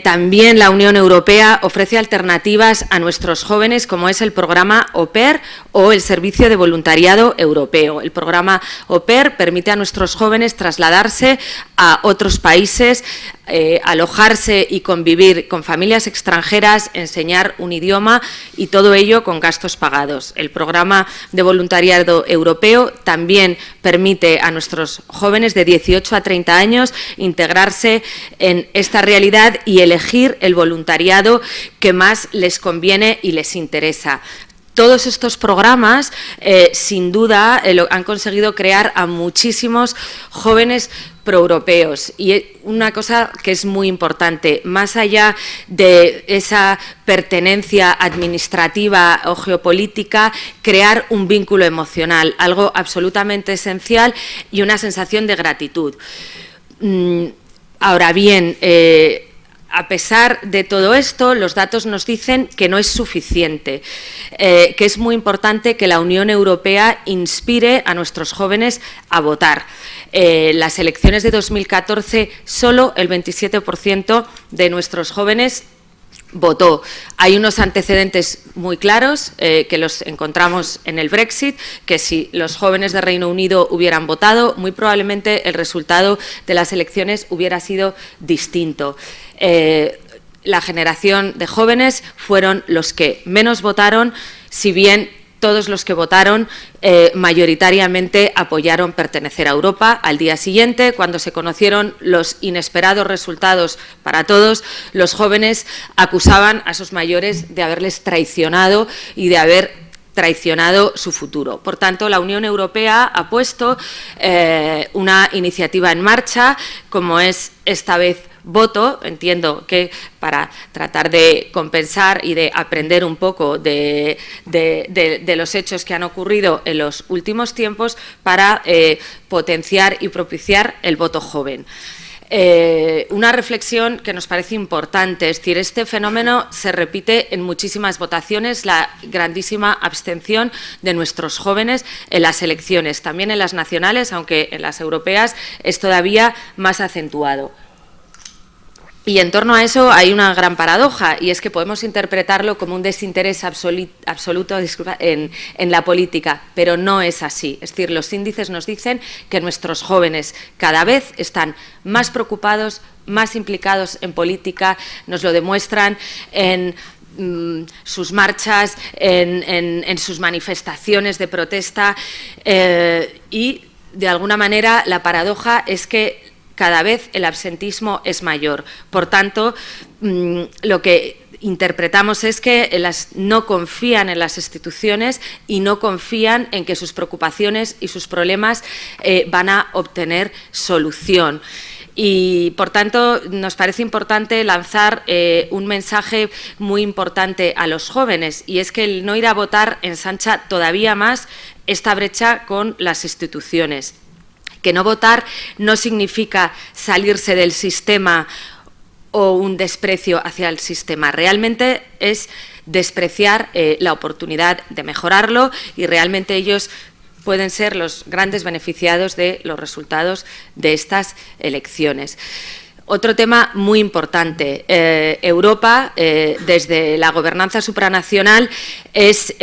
También la Unión Europea ofrece alternativas a nuestros jóvenes, como es el programa Au Pair o el Servicio de Voluntariado Europeo. El programa Au Pair permite a nuestros jóvenes trasladarse a otros países, alojarse y convivir con familias extranjeras, enseñar un idioma, y todo ello con gastos pagados. El programa de voluntariado europeo también permite a nuestros jóvenes de 18 a 30 años integrarse en esta realidad y elegir el voluntariado que más les conviene y les interesa. Todos estos programas, sin duda, han conseguido crear a muchísimos jóvenes proeuropeos. Y una cosa que es muy importante, más allá de esa pertenencia administrativa o geopolítica, crear un vínculo emocional, algo absolutamente esencial, y una sensación de gratitud. Ahora bien, a pesar de todo esto, los datos nos dicen que no es suficiente, que es muy importante que la Unión Europea inspire a nuestros jóvenes a votar. Las elecciones de 2014, solo el 27% de nuestros jóvenes votó. Hay unos antecedentes muy claros que los encontramos en el Brexit, que si los jóvenes de Reino Unido hubieran votado, muy probablemente el resultado de las elecciones hubiera sido distinto. La generación de jóvenes fueron los que menos votaron, si bien todos los que votaron mayoritariamente apoyaron pertenecer a Europa. Al día siguiente, cuando se conocieron los inesperados resultados para todos, los jóvenes acusaban a sus mayores de haberles traicionado y de haber traicionado su futuro. Por tanto, la Unión Europea ha puesto una iniciativa en marcha, como es esta vez Voto. Entiendo que para tratar de compensar y de aprender un poco de los hechos que han ocurrido en los últimos tiempos para potenciar y propiciar el voto joven. Una reflexión que nos parece importante, es decir, este fenómeno se repite en muchísimas votaciones, la grandísima abstención de nuestros jóvenes en las elecciones, también en las nacionales, aunque en las europeas es todavía más acentuado. Y en torno a eso hay una gran paradoja, y es que podemos interpretarlo como un desinterés absoluto en la política, pero no es así. Es decir, los índices nos dicen que nuestros jóvenes cada vez están más preocupados, más implicados en política, nos lo demuestran en sus marchas, en sus manifestaciones de protesta, y de alguna manera la paradoja es que cada vez el absentismo es mayor. Por tanto, lo que interpretamos es que no confían en las instituciones y no confían en que sus preocupaciones y sus problemas van a obtener solución. Y, por tanto, nos parece importante lanzar un mensaje muy importante a los jóvenes, y es que el no ir a votar ensancha todavía más esta brecha con las instituciones. Que no votar no significa salirse del sistema o un desprecio hacia el sistema. Realmente es despreciar la oportunidad de mejorarlo, y realmente ellos pueden ser los grandes beneficiados de los resultados de estas elecciones. Otro tema muy importante, Europa, desde la gobernanza supranacional, es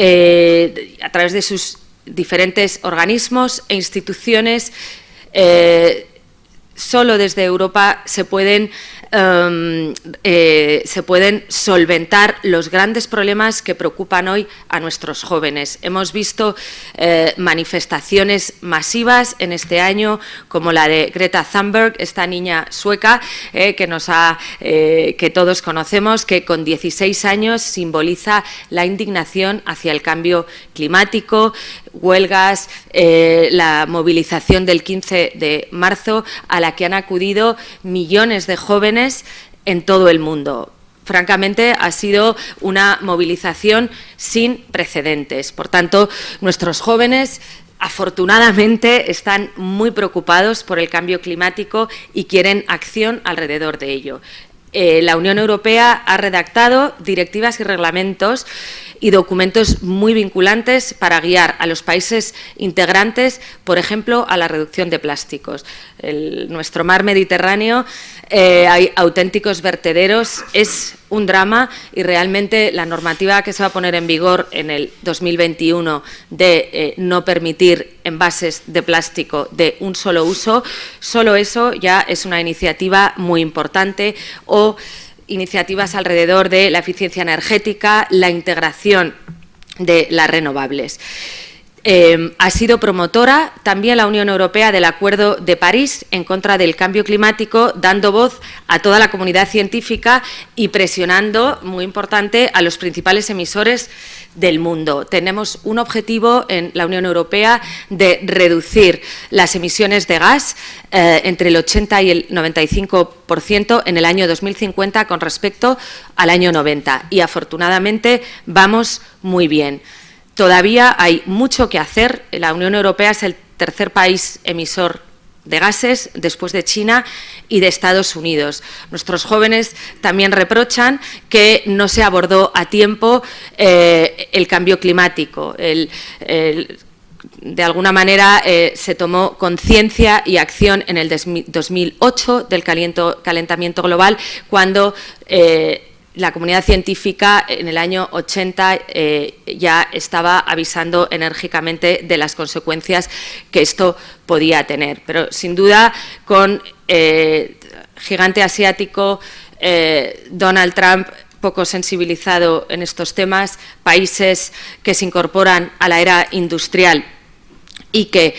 a través de sus diferentes organismos e instituciones, solo desde Europa se pueden solventar los grandes problemas que preocupan hoy a nuestros jóvenes. Hemos visto manifestaciones masivas en este año, como la de Greta Thunberg, esta niña sueca que todos conocemos, que con 16 años simboliza la indignación hacia el cambio climático, huelgas, la movilización del 15 de marzo a la que han acudido millones de jóvenes en todo el mundo. Francamente, ha sido una movilización sin precedentes. Por tanto, nuestros jóvenes, afortunadamente, están muy preocupados por el cambio climático y quieren acción alrededor de ello. La Unión Europea ha redactado directivas y reglamentos y documentos muy vinculantes para guiar a los países integrantes, por ejemplo, a la reducción de plásticos. En nuestro mar Mediterráneo hay auténticos vertederos, es un drama, y realmente la normativa que se va a poner en vigor en el 2021 de no permitir envases de plástico de un solo uso, solo eso ya es una iniciativa muy importante, o iniciativas alrededor de la eficiencia energética, la integración de las renovables. Ha sido promotora también la Unión Europea del Acuerdo de París en contra del cambio climático, dando voz a toda la comunidad científica y presionando, muy importante, a los principales emisores del mundo. Tenemos un objetivo en la Unión Europea de reducir las emisiones de gas entre el 80 y el 95% en el año 2050 con respecto al año 90, y afortunadamente vamos muy bien. Todavía hay mucho que hacer. La Unión Europea es el tercer país emisor de gases después de China y de Estados Unidos. Nuestros jóvenes también reprochan que no se abordó a tiempo el cambio climático. De alguna manera se tomó conciencia y acción en el 2008 del calentamiento global, cuando la comunidad científica en el año 80 ya estaba avisando enérgicamente de las consecuencias que esto podía tener. Pero, sin duda, con gigante asiático, Donald Trump poco sensibilizado en estos temas, países que se incorporan a la era industrial y que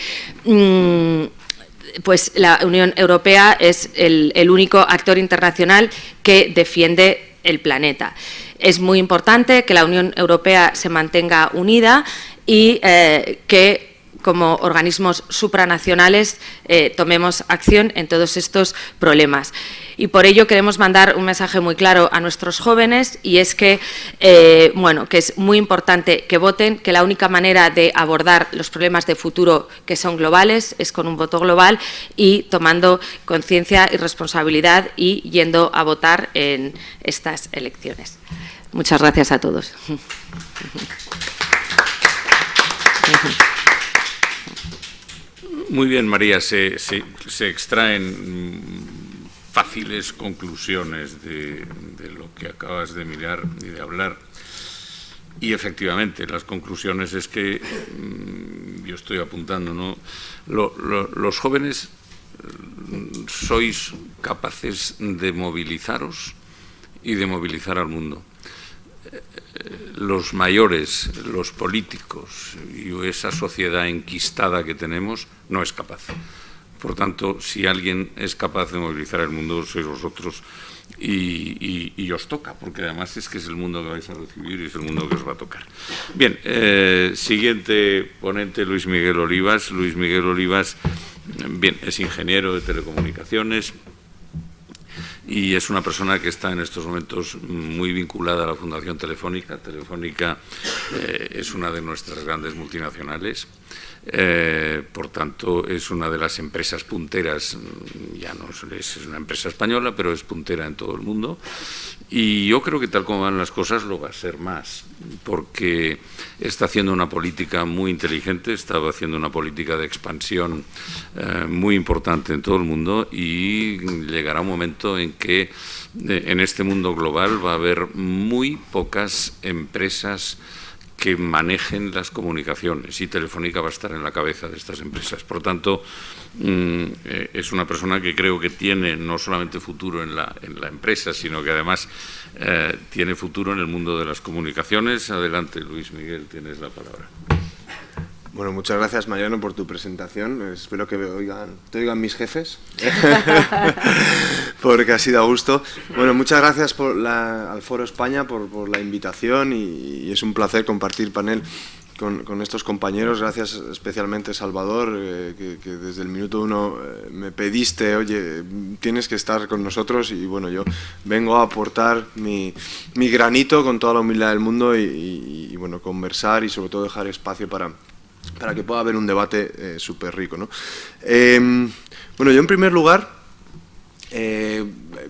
pues la Unión Europea es el único actor internacional que defiende el planeta. Es muy importante que la Unión Europea se mantenga unida y que como organismos supranacionales tomemos acción en todos estos problemas. Y por ello queremos mandar un mensaje muy claro a nuestros jóvenes, y es que, que es muy importante que voten, que la única manera de abordar los problemas de futuro que son globales es con un voto global y tomando conciencia y responsabilidad y yendo a votar en estas elecciones. Muchas gracias a todos. Muy bien, María, se extraen fáciles conclusiones de lo que acabas de mirar y de hablar. Y efectivamente, las conclusiones es que, yo estoy apuntando, ¿no? Los jóvenes sois capaces de movilizaros y de movilizar al mundo. Los mayores, los políticos y esa sociedad enquistada que tenemos no es capaz. Por tanto, si alguien es capaz de movilizar el mundo, sois vosotros y os toca, porque además es que es el mundo que vais a recibir y es el mundo que os va a tocar. Bien, siguiente ponente, Luis Miguel Olivas. Luis Miguel Olivas, bien, es ingeniero de telecomunicaciones y es una persona que está en estos momentos muy vinculada a la Fundación Telefónica. Telefónica es una de nuestras grandes multinacionales. Por tanto, es una de las empresas punteras, ya no es una empresa española, pero es puntera en todo el mundo, y yo creo que tal como van las cosas lo va a ser más, porque está haciendo una política muy inteligente, estaba haciendo una política de expansión muy importante en todo el mundo, y llegará un momento en que en este mundo global va a haber muy pocas empresas que manejen las comunicaciones, y Telefónica va a estar en la cabeza de estas empresas. Por tanto, es una persona que creo que tiene no solamente futuro en la empresa, sino que además tiene futuro en el mundo de las comunicaciones. Adelante, Luis Miguel, tienes la palabra. Bueno, muchas gracias, Mariano, por tu presentación. Espero que te oigan mis jefes, porque ha sido a gusto. Bueno, muchas gracias al Foro España por la invitación, y es un placer compartir panel con estos compañeros. Gracias especialmente, Salvador, que desde el minuto 1 me pediste, oye, tienes que estar con nosotros, y bueno, yo vengo a aportar mi granito con toda la humildad del mundo y bueno, conversar y sobre todo dejar espacio para que pueda haber un debate súper rico, ¿no? Bueno, yo en primer lugar,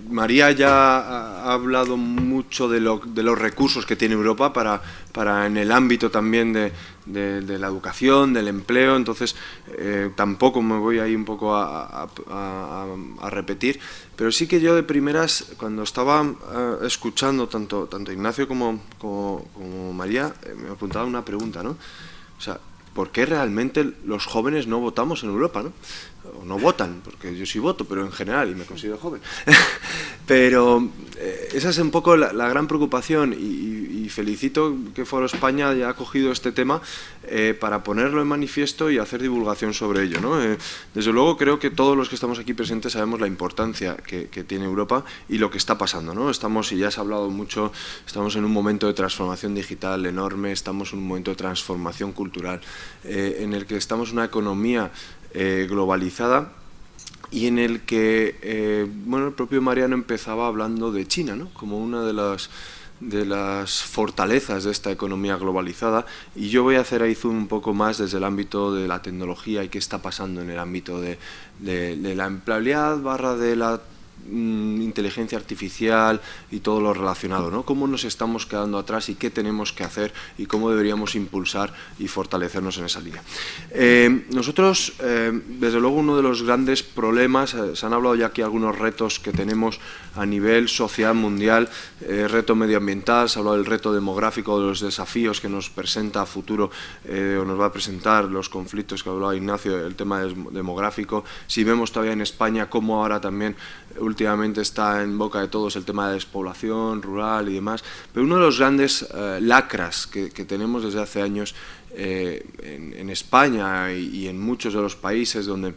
María ya ha hablado mucho de los recursos que tiene Europa para en el ámbito también de la educación, del empleo, entonces tampoco me voy ahí un poco a repetir, pero sí que yo de primeras, cuando estaba escuchando tanto Ignacio como María, me apuntaba una pregunta, ¿no? O sea, ¿por qué realmente los jóvenes no votamos en Europa, ¿no? O no votan, porque yo sí voto, pero en general, y me considero joven. Pero esa es un poco la gran preocupación, y felicito que Foro España haya cogido este tema para ponerlo en manifiesto y hacer divulgación sobre ello, ¿no? Desde luego creo que todos los que estamos aquí presentes sabemos la importancia que tiene Europa y lo que está pasando, ¿no? Estamos, y ya se ha hablado mucho, estamos en un momento de transformación digital enorme, estamos en un momento de transformación cultural, en el que estamos en una economía globalizada, y en el que bueno, el propio Mariano empezaba hablando de China, ¿no? Como una de las fortalezas de esta economía globalizada, y yo voy a hacer ahí zoom un poco más desde el ámbito de la tecnología y qué está pasando en el ámbito de la empleabilidad / de la inteligencia artificial y todo lo relacionado, ¿no? Cómo nos estamos quedando atrás y qué tenemos que hacer y cómo deberíamos impulsar y fortalecernos en esa línea. Nosotros, desde luego, uno de los grandes problemas, se han hablado ya aquí algunos retos que tenemos a nivel sociedad mundial, reto medioambiental, se ha hablado del reto demográfico, de los desafíos que nos presenta a futuro, o nos va a presentar los conflictos que hablaba Ignacio, el tema demográfico. Si vemos todavía en España cómo ahora también últimamente está en boca de todos, el tema de despoblación rural y demás, pero uno de los grandes lacras que tenemos desde hace años en España y en muchos de los países donde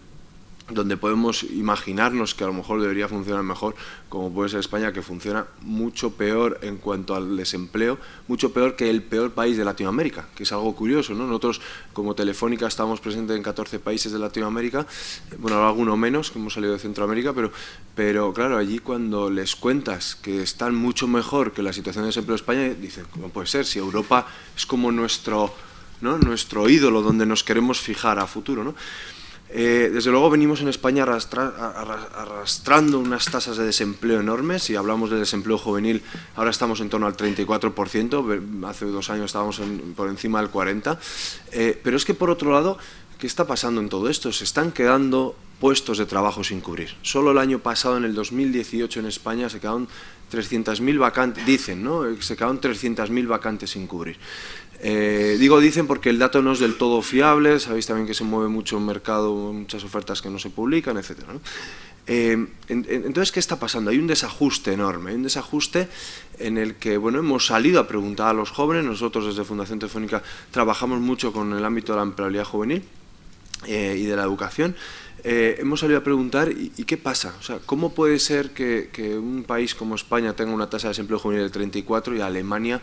podemos imaginarnos que a lo mejor debería funcionar mejor, como puede ser España, que funciona mucho peor en cuanto al desempleo, mucho peor que el peor país de Latinoamérica, que es algo curioso, ¿no? Nosotros, como Telefónica, estamos presentes en 14 países de Latinoamérica, bueno, alguno menos, que hemos salido de Centroamérica, pero claro, allí cuando les cuentas que están mucho mejor que la situación de desempleo de España, dicen, ¿cómo puede ser? Si Europa es como nuestro ídolo, donde nos queremos fijar a futuro, ¿no? Desde luego venimos en España arrastrando unas tasas de desempleo enormes. Si hablamos de desempleo juvenil, ahora estamos en torno al 34%, hace 2 años estábamos por encima del 40%. Pero es que, por otro lado, ¿qué está pasando en todo esto? Se están quedando puestos de trabajo sin cubrir. Solo el año pasado, en el 2018, en España se quedaron 300.000 vacantes, dicen, ¿no? Se quedaron 300.000 vacantes sin cubrir. Dicen porque el dato no es del todo fiable, sabéis también que se mueve mucho el mercado, muchas ofertas que no se publican, etc., ¿no? Entonces, ¿qué está pasando? Hay un desajuste enorme, hay un desajuste en el que, bueno, hemos salido a preguntar a los jóvenes. Nosotros desde Fundación Telefónica trabajamos mucho con el ámbito de la empleabilidad juvenil y de la educación. Hemos salido a preguntar, ¿y qué pasa? O sea, ¿cómo puede ser que un país como España tenga una tasa de desempleo juvenil del 34% y Alemania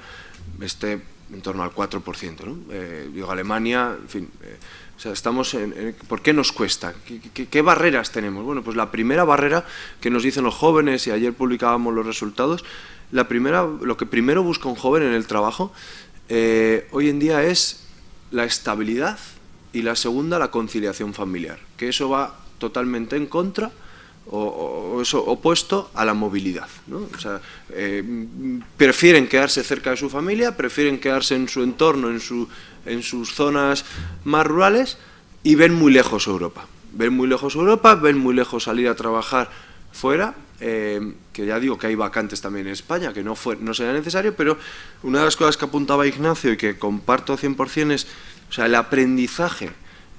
esté en torno al 4%, ¿no? Alemania, en fin, o sea, estamos ¿por qué nos cuesta? ¿Qué barreras tenemos? Bueno, pues la primera barrera que nos dicen los jóvenes, y ayer publicábamos los resultados, lo que primero busca un joven en el trabajo hoy en día es la estabilidad, y la segunda, la conciliación familiar, que eso va totalmente en contra o eso opuesto a la movilidad, ¿no? O sea, prefieren quedarse cerca de su familia, prefieren quedarse en su entorno, en sus zonas más rurales, y ven muy lejos Europa. Ven muy lejos salir a trabajar fuera, que ya digo que hay vacantes también en España, que no sería necesario, pero una de las cosas que apuntaba Ignacio y que comparto 100% es, o sea, el aprendizaje.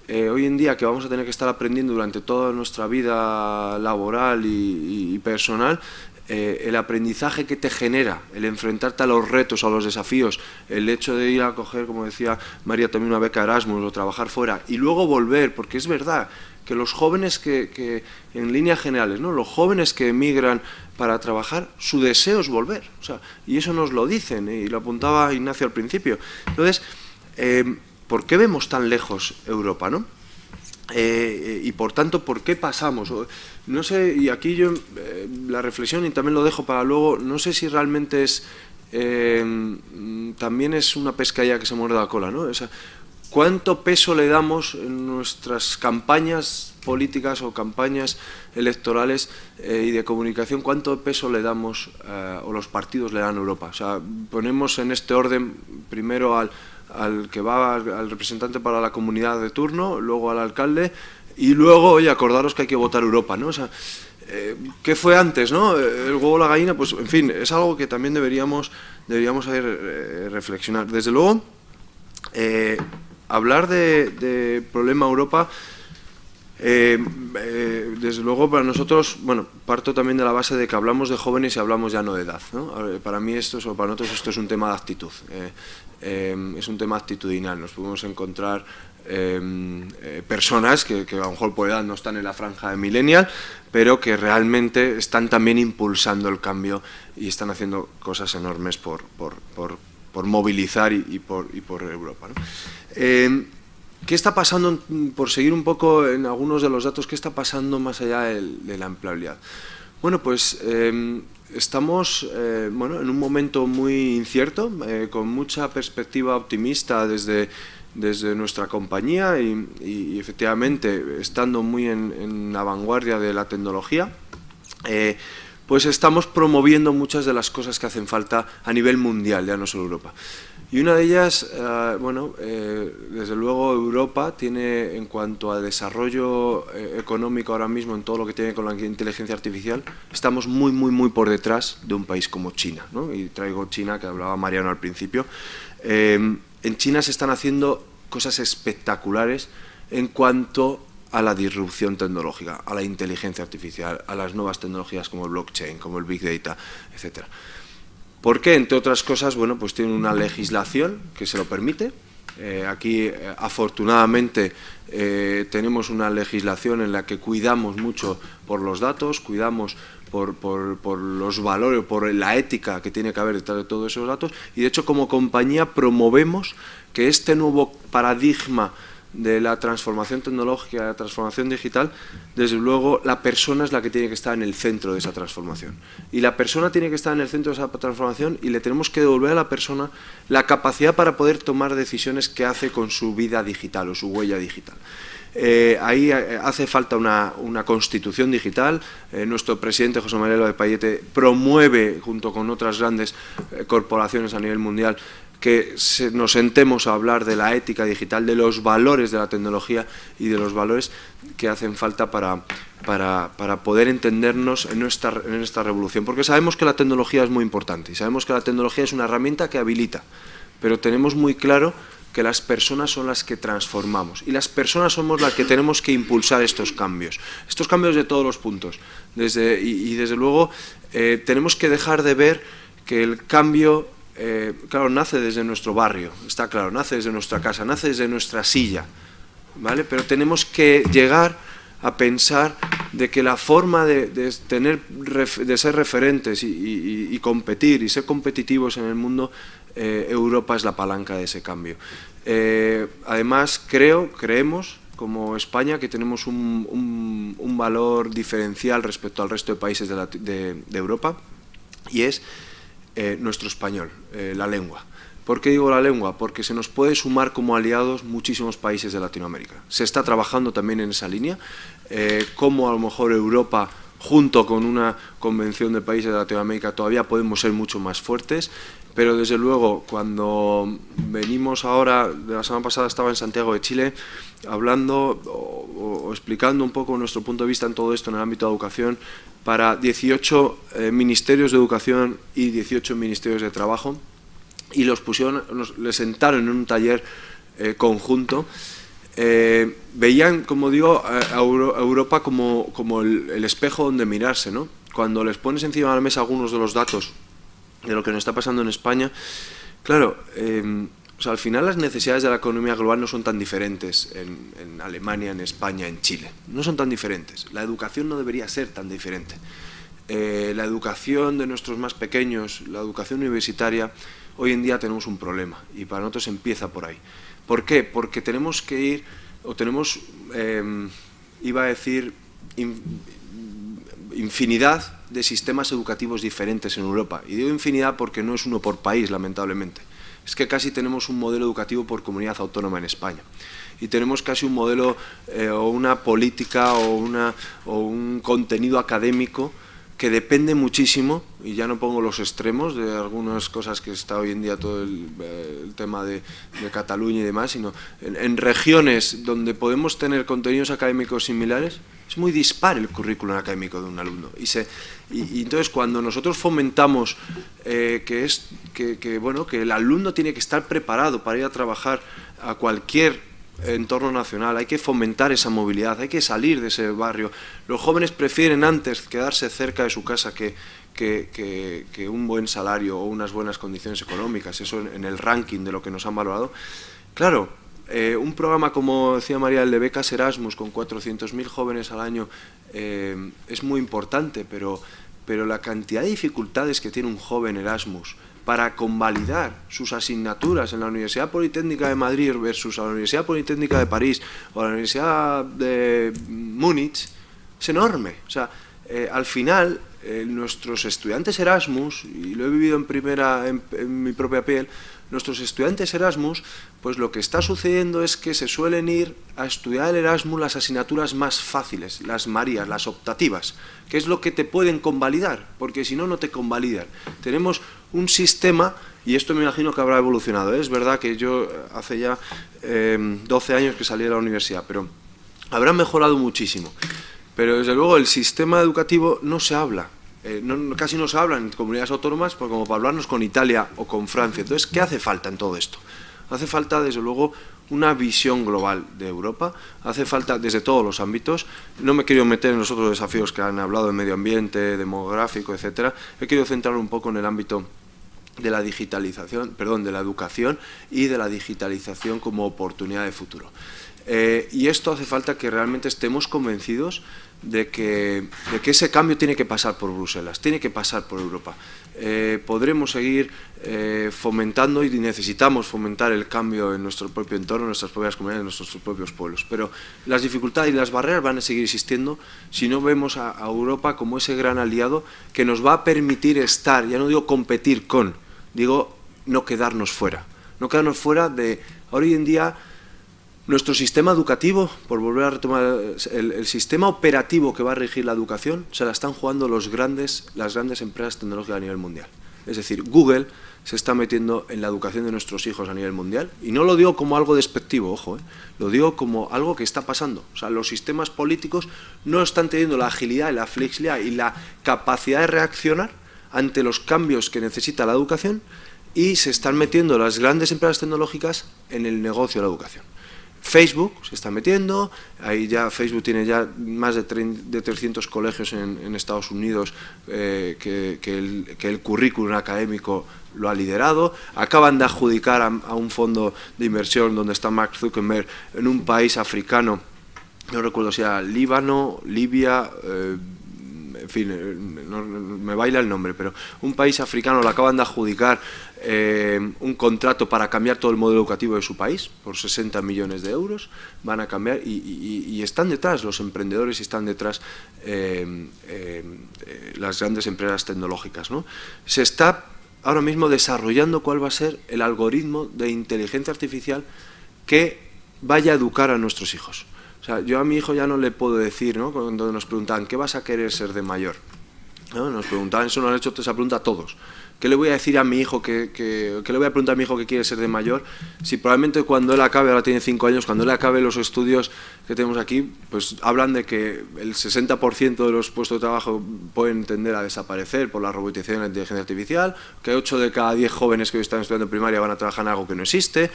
Hoy en día, que vamos a tener que estar aprendiendo durante toda nuestra vida laboral y personal, el aprendizaje que te genera, el enfrentarte a los retos, a los desafíos, el hecho de ir a coger, como decía María, también una beca Erasmus o trabajar fuera y luego volver, porque es verdad que los jóvenes que en líneas generales, ¿no?, los jóvenes que emigran para trabajar, su deseo es volver, o sea, y eso nos lo dicen, y lo apuntaba Ignacio al principio. Entonces, ¿por qué vemos tan lejos Europa, no? Y por tanto, ¿por qué pasamos? No sé, y aquí yo la reflexión, y también lo dejo para luego, no sé si realmente es también es una pescadilla que se muerde la cola, ¿no? O sea, ¿cuánto peso le damos en nuestras campañas políticas o campañas electorales y de comunicación? ¿Cuánto peso le damos o los partidos le dan a Europa? O sea, ponemos en este orden primero al que va al representante para la comunidad de turno, luego al alcalde, y luego, oye, acordaros que hay que votar Europa, ¿no? O sea, ¿qué fue antes, no? El huevo o la gallina, pues, en fin, es algo que también deberíamos reflexionar. Desde luego, hablar de problema Europa, desde luego para nosotros, bueno, parto también de la base de que hablamos de jóvenes y hablamos ya no de edad, ¿no? Para mí para nosotros esto es un tema de actitud, es un tema actitudinal. Nos podemos encontrar personas que a lo mejor por edad no están en la franja de millennial, pero que realmente están también impulsando el cambio y están haciendo cosas enormes por movilizar y por Europa, ¿no? ¿Qué está pasando, por seguir un poco en algunos de los datos, qué está pasando más allá de la empleabilidad? Bueno, pues estamos en un momento muy incierto, con mucha perspectiva optimista desde nuestra compañía y efectivamente estando muy en la vanguardia de la tecnología, pues estamos promoviendo muchas de las cosas que hacen falta a nivel mundial, ya no solo Europa. Y una de ellas, desde luego Europa tiene, en cuanto a desarrollo económico ahora mismo, en todo lo que tiene con la inteligencia artificial, estamos muy por detrás de un país como China, ¿no? Y traigo China, que hablaba Mariano al principio. En China se están haciendo cosas espectaculares en cuanto a la disrupción tecnológica, a la inteligencia artificial, a las nuevas tecnologías como el blockchain, como el big data, etc. ¿Por qué? Entre otras cosas, bueno, pues tiene una legislación que se lo permite. Aquí, afortunadamente, tenemos una legislación en la que cuidamos mucho por los datos, cuidamos por los valores, por la ética que tiene que haber detrás de todos esos datos, y de hecho como compañía promovemos que este nuevo paradigma de la transformación tecnológica, de la transformación digital, desde luego la persona es la que tiene que estar en el centro de esa transformación. Y la persona tiene que estar en el centro de esa transformación y le tenemos que devolver a la persona la capacidad para poder tomar decisiones que hace con su vida digital o su huella digital. Ahí hace falta una constitución digital. Nuestro presidente José María López Payete promueve, junto con otras grandes corporaciones a nivel mundial, que nos sentemos a hablar de la ética digital, de los valores de la tecnología y de los valores que hacen falta para poder entendernos en esta revolución. Porque sabemos que la tecnología es muy importante y sabemos que la tecnología es una herramienta que habilita, pero tenemos muy claro que las personas son las que transformamos y las personas somos las que tenemos que impulsar estos cambios de todos los puntos. Desde luego tenemos que dejar de ver que el cambio, claro, nace desde nuestro barrio, está claro, nace desde nuestra casa, nace desde nuestra silla, ¿vale? Pero tenemos que llegar a pensar de que la forma de ser referentes y competir y ser competitivos en el mundo, Europa es la palanca de ese cambio. Además, creemos, como España, que tenemos un valor diferencial respecto al resto de países de Europa, y es nuestro español, la lengua. ¿Por qué digo la lengua? Porque se nos puede sumar como aliados muchísimos países de Latinoamérica. Se está trabajando también en esa línea, como a lo mejor Europa, junto con una convención de países de Latinoamérica, todavía podemos ser mucho más fuertes, pero desde luego cuando venimos ahora, de la semana pasada estaba en Santiago de Chile, hablando o explicando un poco nuestro punto de vista en todo esto en el ámbito de educación, para 18 ministerios de educación y 18 ministerios de trabajo, y les sentaron en un taller conjunto. Veían, como digo, a Europa como el espejo donde mirarse, ¿no? Cuando les pones encima de la mesa algunos de los datos de lo que nos está pasando en España, claro, o sea, al final las necesidades de la economía global no son tan diferentes en Alemania, en España, en Chile. No son tan diferentes. La educación no debería ser tan diferente. La educación de nuestros más pequeños, la educación universitaria, hoy en día tenemos un problema y para nosotros empieza por ahí. ¿Por qué? Porque tenemos que ir, o tenemos, iba a decir, infinidad de sistemas educativos diferentes en Europa. Y digo infinidad porque no es uno por país, lamentablemente. Es que casi tenemos un modelo educativo por comunidad autónoma en España. Y tenemos casi un modelo o una política o un contenido académico que depende muchísimo, y ya no pongo los extremos de algunas cosas que está hoy en día todo el tema de Cataluña y demás, sino en regiones donde podemos tener contenidos académicos similares, es muy dispar el currículum académico de un alumno. Y entonces cuando nosotros fomentamos que el alumno tiene que estar preparado para ir a trabajar a cualquier entorno nacional, hay que fomentar esa movilidad, hay que salir de ese barrio. Los jóvenes prefieren antes quedarse cerca de su casa que un buen salario o unas buenas condiciones económicas, eso en el ranking de lo que nos han valorado. Claro, un programa como decía María, el de becas Erasmus, con 400.000 jóvenes al año, es muy importante, pero la cantidad de dificultades que tiene un joven Erasmus para convalidar sus asignaturas en la Universidad Politécnica de Madrid versus a la Universidad Politécnica de París o a la Universidad de Múnich es enorme. O sea, al final, nuestros estudiantes Erasmus, y lo he vivido en mi propia piel, nuestros estudiantes Erasmus, pues lo que está sucediendo es que se suelen ir a estudiar el Erasmus las asignaturas más fáciles, las Marías, las optativas, que es lo que te pueden convalidar, porque si no, no te convalidan. Tenemos un sistema, y esto me imagino que habrá evolucionado, es verdad que yo hace ya 12 años que salí de la universidad, pero habrá mejorado muchísimo. Pero desde luego el sistema educativo no se habla. Casi no se habla en comunidades autónomas como para hablarnos con Italia o con Francia. Entonces, ¿qué hace falta en todo esto? Hace falta, desde luego, una visión global de Europa. Hace falta desde todos los ámbitos. No me quiero meter en los otros desafíos que han hablado de medio ambiente, demográfico, etcétera. He querido centrar un poco en el ámbito de la digitalización, perdón, de la educación y de la digitalización como oportunidad de futuro. Y esto hace falta que realmente estemos convencidos de que ese cambio tiene que pasar por Bruselas, tiene que pasar por Europa. Podremos seguir fomentando y necesitamos fomentar el cambio en nuestro propio entorno, en nuestras propias comunidades, en nuestros propios pueblos. Pero las dificultades y las barreras van a seguir existiendo si no vemos a Europa como ese gran aliado que nos va a permitir estar, ya no digo competir con, digo no quedarnos fuera. No quedarnos fuera de, hoy en día, nuestro sistema educativo, por volver a retomar el sistema operativo que va a regir la educación, se la están jugando las grandes empresas tecnológicas a nivel mundial. Es decir, Google se está metiendo en la educación de nuestros hijos a nivel mundial. Y no lo digo como algo despectivo, ojo, lo digo como algo que está pasando. O sea, los sistemas políticos no están teniendo la agilidad y la flexibilidad y la capacidad de reaccionar ante los cambios que necesita la educación y se están metiendo las grandes empresas tecnológicas en el negocio de la educación. Facebook se está metiendo, ahí ya Facebook tiene ya más de 300 colegios en Estados Unidos que el currículum académico lo ha liderado. Acaban de adjudicar a un fondo de inversión donde está Mark Zuckerberg en un país africano, no recuerdo si era Líbano, Libia, en fin, no, me baila el nombre, pero un país africano le acaban de adjudicar un contrato para cambiar todo el modelo educativo de su país por 60 millones de euros. Van a cambiar y están detrás los emprendedores y están detrás las grandes empresas tecnológicas, ¿no? Se está ahora mismo desarrollando cuál va a ser el algoritmo de inteligencia artificial que vaya a educar a nuestros hijos. O sea, yo a mi hijo ya no le puedo decir, ¿no?, cuando nos preguntan ¿qué vas a querer ser de mayor? ¿No? Nos preguntaban, eso nos han hecho esa pregunta a todos. ¿Qué le voy a decir a mi hijo ¿qué le voy a preguntar a mi hijo que quiere ser de mayor? Si probablemente cuando él acabe, ahora tiene 5 años, cuando él acabe los estudios que tenemos aquí, pues hablan de que el 60% de los puestos de trabajo pueden tender a desaparecer por la robotización y la inteligencia artificial, que 8 de cada 10 jóvenes que hoy están estudiando en primaria van a trabajar en algo que no existe.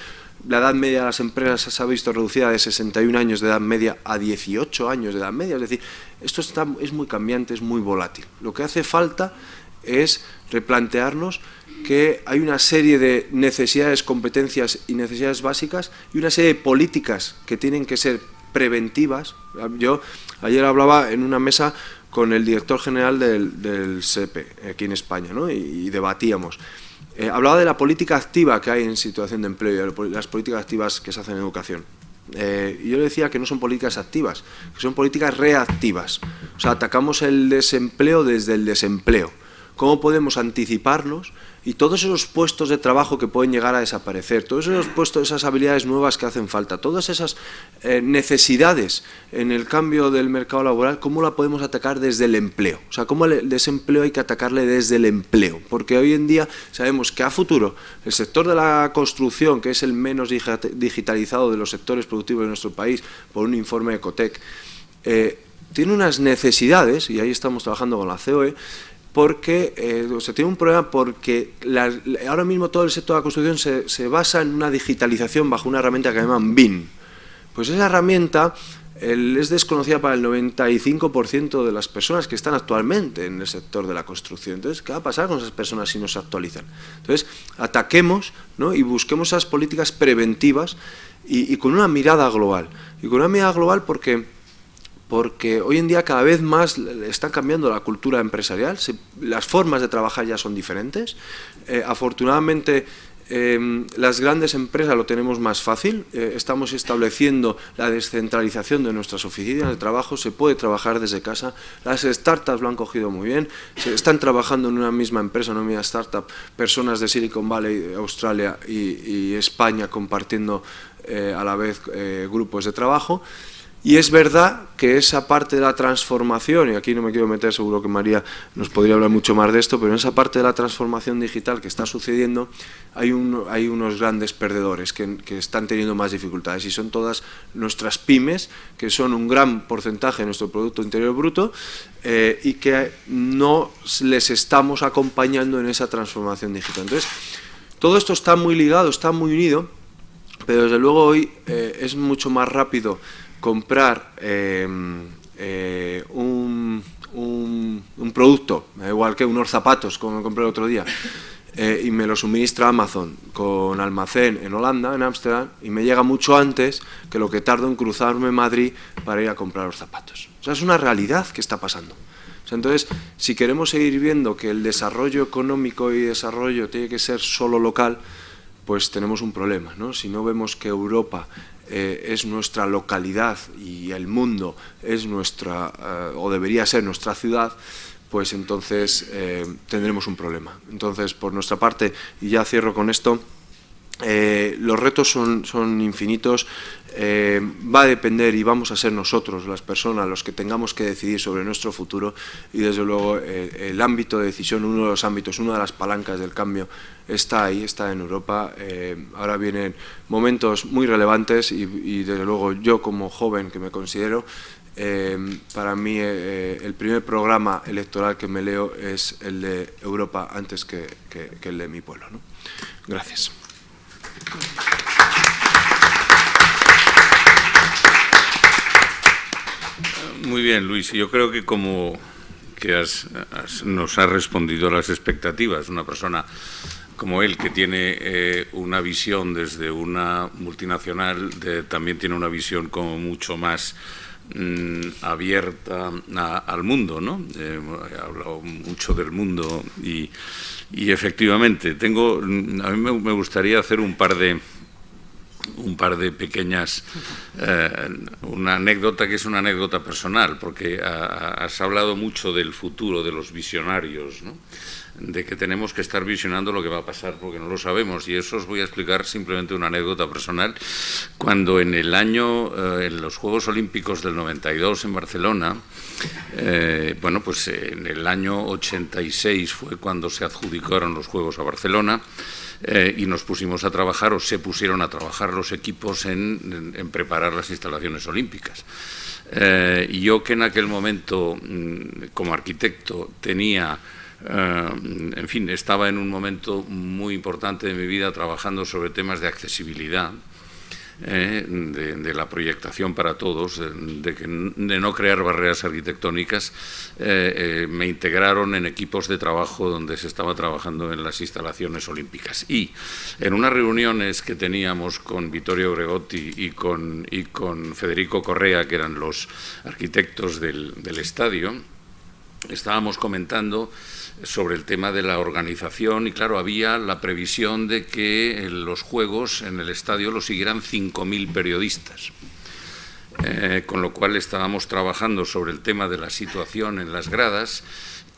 La edad media de las empresas se ha visto reducida de 61 años de edad media a 18 años de edad media. Es decir, esto es muy cambiante, es muy volátil. Lo que hace falta es replantearnos que hay una serie de necesidades, competencias y necesidades básicas y una serie de políticas que tienen que ser preventivas. Yo ayer hablaba en una mesa con el director general del SEPE aquí en España, ¿no?, y debatíamos. Hablaba de la política activa que hay en situación de empleo y las políticas activas que se hacen en educación. Y yo le decía que no son políticas activas, que son políticas reactivas. O sea, atacamos el desempleo desde el desempleo. ¿Cómo podemos anticiparnos? Y todos esos puestos de trabajo que pueden llegar a desaparecer, todos esos puestos, esas habilidades nuevas que hacen falta, todas esas necesidades en el cambio del mercado laboral, ¿cómo la podemos atacar desde el empleo? O sea, ¿cómo el desempleo hay que atacarle desde el empleo? Porque hoy en día sabemos que a futuro el sector de la construcción, que es el menos digitalizado de los sectores productivos de nuestro país, por un informe de Ecotec, tiene unas necesidades, y ahí estamos trabajando con la COE, porque se tiene un problema porque ahora mismo todo el sector de la construcción se basa en una digitalización bajo una herramienta que llaman BIM. Pues esa herramienta es desconocida para el 95% de las personas que están actualmente en el sector de la construcción. Entonces, ¿qué va a pasar con esas personas si no se actualizan? Entonces, ataquemos, ¿no?, y busquemos esas políticas preventivas y con una mirada global. Y con una mirada global porque hoy en día cada vez más está cambiando la cultura empresarial, las formas de trabajar ya son diferentes. Afortunadamente las grandes empresas lo tenemos más fácil, estamos estableciendo la descentralización de nuestras oficinas de trabajo, se puede trabajar desde casa, las startups lo han cogido muy bien, se están trabajando en una misma empresa, en una misma startup, personas de Silicon Valley, Australia y España compartiendo a la vez grupos de trabajo. Y es verdad que esa parte de la transformación, y aquí no me quiero meter, seguro que María nos podría hablar mucho más de esto, pero en esa parte de la transformación digital que está sucediendo hay unos grandes perdedores que están teniendo más dificultades y son todas nuestras pymes, que son un gran porcentaje de nuestro Producto Interior Bruto y que no les estamos acompañando en esa transformación digital. Entonces, todo esto está muy ligado, está muy unido, Pero desde luego hoy es mucho más rápido comprar un producto, igual que unos zapatos, como me compré el otro día, y me lo suministra Amazon con almacén en Holanda, en Ámsterdam, y me llega mucho antes que lo que tardo en cruzarme Madrid para ir a comprar los zapatos. O sea, es una realidad que está pasando. O sea, entonces, si queremos seguir viendo que el desarrollo económico y desarrollo tiene que ser solo local, pues tenemos un problema, ¿no? Si no vemos que Europa es nuestra localidad y el mundo es nuestra, o debería ser nuestra ciudad, pues entonces tendremos un problema. Entonces, por nuestra parte, y ya cierro con esto, los retos son infinitos. Va a depender y vamos a ser nosotros, las personas, los que tengamos que decidir sobre nuestro futuro, y desde luego el ámbito de decisión, uno de los ámbitos, una de las palancas del cambio está ahí, está en Europa. Ahora vienen momentos muy relevantes y desde luego yo, como joven que me considero, para mí el primer programa electoral que me leo es el de Europa antes que el de mi pueblo, ¿no? Gracias. Muy bien, Luis. Yo creo que como que nos has respondido a las expectativas, una persona como él, que tiene una visión desde una multinacional, también tiene una visión como mucho más abierta al mundo, ¿no? He hablado mucho del mundo y efectivamente a mí me gustaría hacer un par de pequeñas, una anécdota que es una anécdota personal, porque has hablado mucho del futuro, de los visionarios, ¿no? De que tenemos que estar visionando lo que va a pasar porque no lo sabemos, y eso os voy a explicar simplemente una anécdota personal. Cuando en los Juegos Olímpicos del 92 en Barcelona, bueno, pues en el año 86 fue cuando se adjudicaron los Juegos a Barcelona, y nos pusimos a trabajar, o se pusieron a trabajar los equipos en preparar las instalaciones olímpicas. Y yo, que en aquel momento, como arquitecto, tenía, en fin, estaba en un momento muy importante de mi vida trabajando sobre temas de accesibilidad, de la proyectación para todos, de no crear barreras arquitectónicas. Me integraron en equipos de trabajo donde se estaba trabajando en las instalaciones olímpicas, y en unas reuniones que teníamos con Vittorio Gregotti y con Federico Correa, que eran los arquitectos del estadio, estábamos comentando sobre el tema de la organización, y claro, había la previsión de que los Juegos en el estadio lo siguieran 5.000 periodistas, con lo cual estábamos trabajando sobre el tema de la situación en las gradas,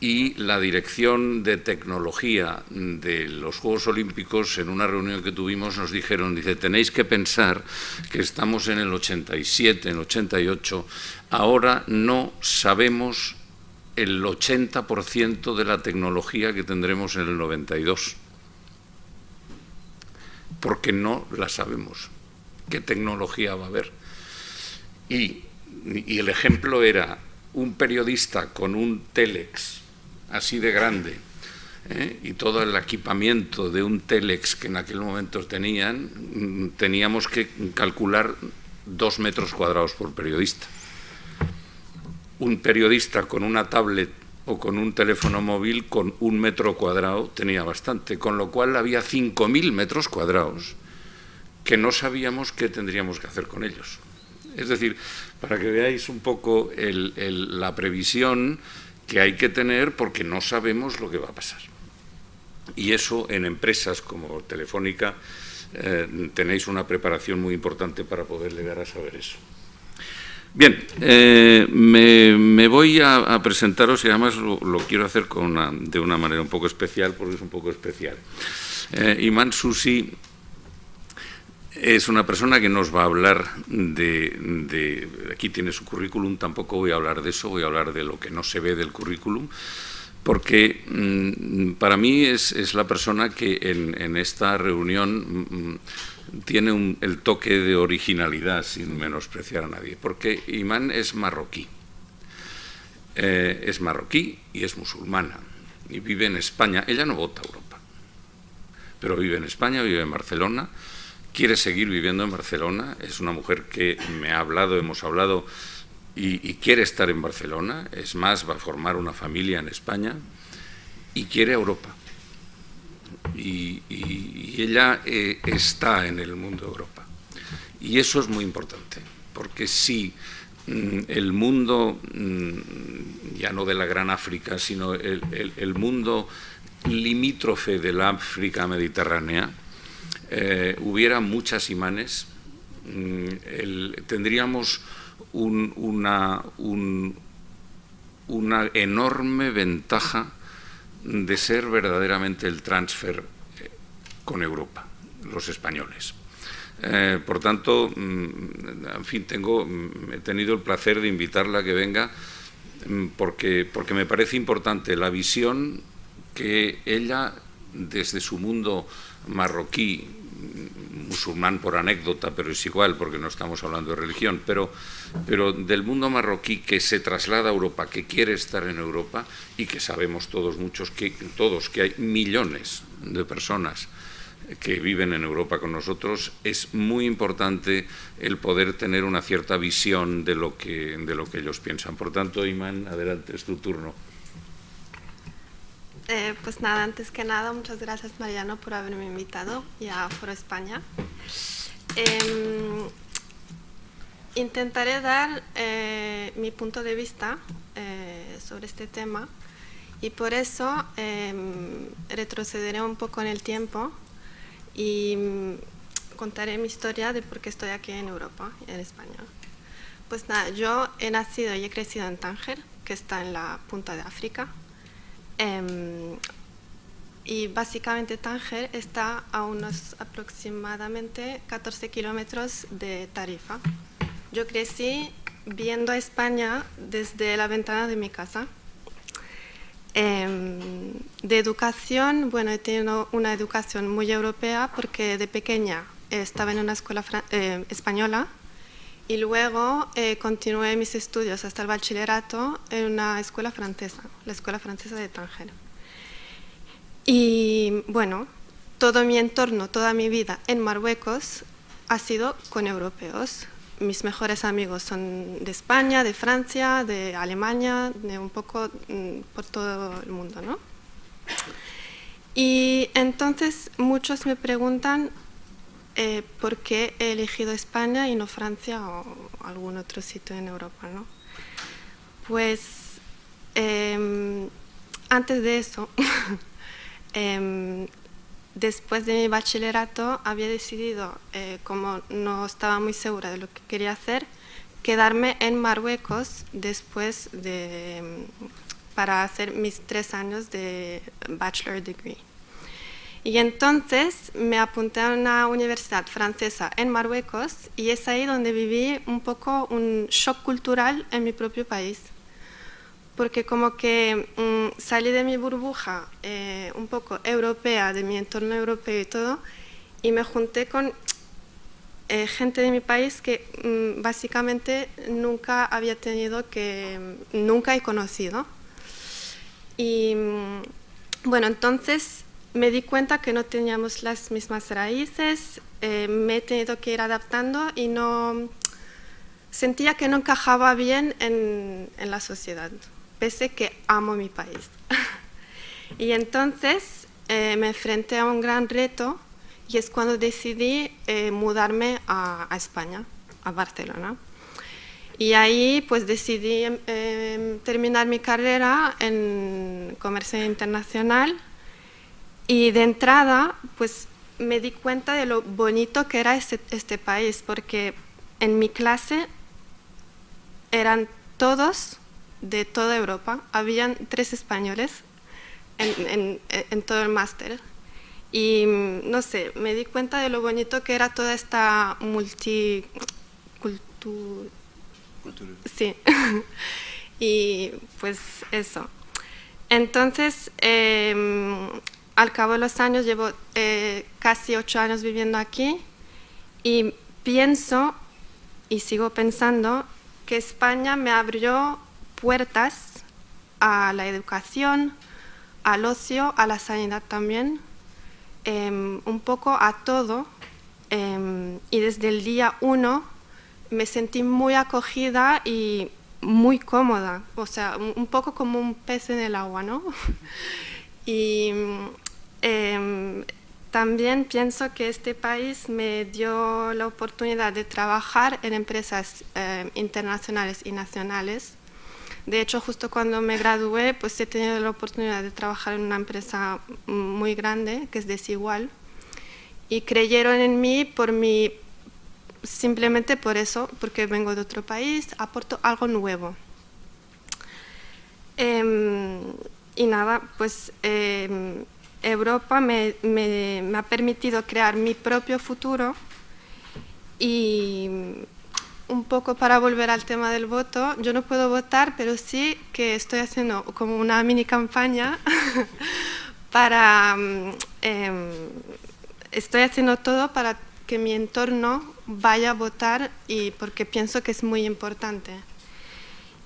y la dirección de tecnología de los Juegos Olímpicos, en una reunión que tuvimos, nos dijeron, dice, tenéis que pensar que estamos en el 87, en el 88, ahora no sabemos el 80% de la tecnología que tendremos en el 92, porque no la sabemos, qué tecnología va a haber. Y el ejemplo era un periodista con un Telex así de grande, y todo el equipamiento de un Telex que en aquel momento teníamos que calcular 2 metros cuadrados por periodista. Un periodista con una tablet o con un teléfono móvil con 1 metro cuadrado tenía bastante, con lo cual había 5.000 metros cuadrados que no sabíamos qué tendríamos que hacer con ellos. Es decir, para que veáis un poco la previsión que hay que tener, porque no sabemos lo que va a pasar. Y eso, en empresas como Telefónica, tenéis una preparación muy importante para poder llegar a saber eso. Bien, me voy a presentaros, y además lo quiero hacer de una manera un poco especial, porque es un poco especial. Iman Susi es una persona que nos va a hablar aquí tiene su currículum, tampoco voy a hablar de eso, voy a hablar de lo que no se ve del currículum, porque para mí es la persona que en esta reunión tiene el toque de originalidad, sin menospreciar a nadie, porque Iman es marroquí. Es marroquí y es musulmana, y vive en España. Ella no vota a Europa, pero vive en España, vive en Barcelona, quiere seguir viviendo en Barcelona, es una mujer que me ha hablado, hemos hablado, y quiere estar en Barcelona, es más, va a formar una familia en España y quiere Europa. Y ella está en el mundo de Europa. Y eso es muy importante, porque si el mundo, ya no de la gran África, sino el mundo limítrofe de la África mediterránea, hubiera muchas imanes, tendríamos una enorme ventaja de ser verdaderamente el transfer con Europa, los españoles. Por tanto, en fin, he tenido el placer de invitarla a que venga porque me parece importante la visión que ella, desde su mundo marroquí, musulmán por anécdota, pero es igual porque no estamos hablando de religión, pero del mundo marroquí que se traslada a Europa, que quiere estar en Europa y que sabemos todos que hay millones de personas que viven en Europa con nosotros, es muy importante el poder tener una cierta visión de lo que ellos piensan. Por tanto, Iman, adelante, es tu turno. Pues nada, antes que nada, muchas gracias Mariano por haberme invitado y a Foro España. Intentaré dar mi punto de vista sobre este tema y por eso retrocederé un poco en el tiempo y contaré mi historia de por qué estoy aquí en Europa, en España. Pues nada, yo he nacido y he crecido en Tánger, que está en la punta de África. Y básicamente Tánger está a unos aproximadamente 14 kilómetros de Tarifa. Yo crecí viendo a España desde la ventana de mi casa. De educación, bueno, he tenido una educación muy europea porque de pequeña estaba en una escuela española y luego continué mis estudios hasta el bachillerato en una escuela francesa, la Escuela Francesa de Tánger. Y bueno, todo mi entorno, toda mi vida en Marruecos ha sido con europeos. Mis mejores amigos son de España, de Francia, de Alemania, de un poco por todo el mundo, ¿no? Y entonces muchos me preguntan por qué he elegido España y no Francia o algún otro sitio en Europa, ¿no? Pues antes de eso, después de mi bachillerato había decidido, como no estaba muy segura de lo que quería hacer, quedarme en Marruecos para hacer mis 3 años de bachelor degree. Y entonces me apunté a una universidad francesa en Marruecos y es ahí donde viví un poco un shock cultural en mi propio país. Porque como que salí de mi burbuja un poco europea, de mi entorno europeo y todo, y me junté con gente de mi país que básicamente nunca he conocido. Y bueno, entonces me di cuenta que no teníamos las mismas raíces, me he tenido que ir adaptando y sentía que no encajaba bien en la sociedad, pese que amo mi país. Y entonces me enfrenté a un gran reto y es cuando decidí mudarme a España, a Barcelona. Y ahí pues decidí terminar mi carrera en comercio internacional y de entrada pues me di cuenta de lo bonito que era este país, porque en mi clase eran todos de toda Europa, habían 3 españoles en todo el máster. Y no sé, me di cuenta de lo bonito que era toda esta multicultura. Sí. Y pues eso. Entonces, al cabo de los años, llevo casi 8 años viviendo aquí y pienso, y sigo pensando, que España me abrió puertas a la educación, al ocio, a la sanidad también, un poco a todo, y desde el día 1 me sentí muy acogida y muy cómoda, o sea, un poco como un pez en el agua, ¿no? Y también pienso que este país me dio la oportunidad de trabajar en empresas internacionales y nacionales. De hecho, justo cuando me gradué, pues he tenido la oportunidad de trabajar en una empresa muy grande, que es Desigual, y creyeron en mí simplemente por eso, porque vengo de otro país, aporto algo nuevo. Y nada, pues Europa me ha permitido crear mi propio futuro y un poco para volver al tema del voto, yo no puedo votar, pero sí que estoy haciendo como una mini campaña para... estoy haciendo todo para que mi entorno vaya a votar y porque pienso que es muy importante.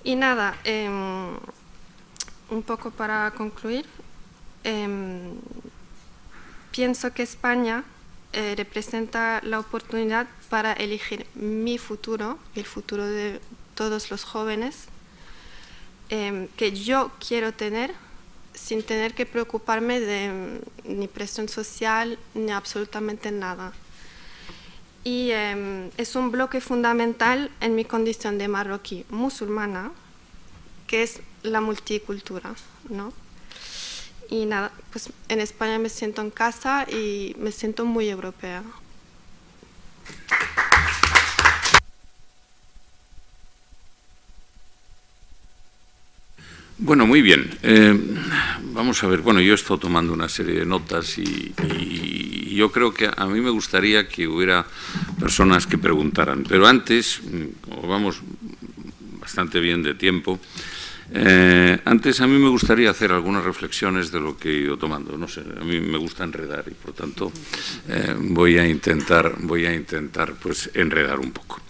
Y nada, un poco para concluir, pienso que España representa la oportunidad para elegir mi futuro, el futuro de todos los jóvenes, que yo quiero tener, sin tener que preocuparme de ni presión social ni absolutamente nada. Y es un bloque fundamental en mi condición de marroquí musulmana, que es la multicultura, ¿no? Y nada, pues en España me siento en casa y me siento muy europea. Bueno, muy bien. Vamos a ver, bueno, yo he estado tomando una serie de notas y yo creo que a mí me gustaría que hubiera personas que preguntaran, pero antes, como vamos bastante bien de tiempo, antes a mí me gustaría hacer algunas reflexiones de lo que he ido tomando. No sé, a mí me gusta enredar y por tanto voy a intentar pues enredar un poco.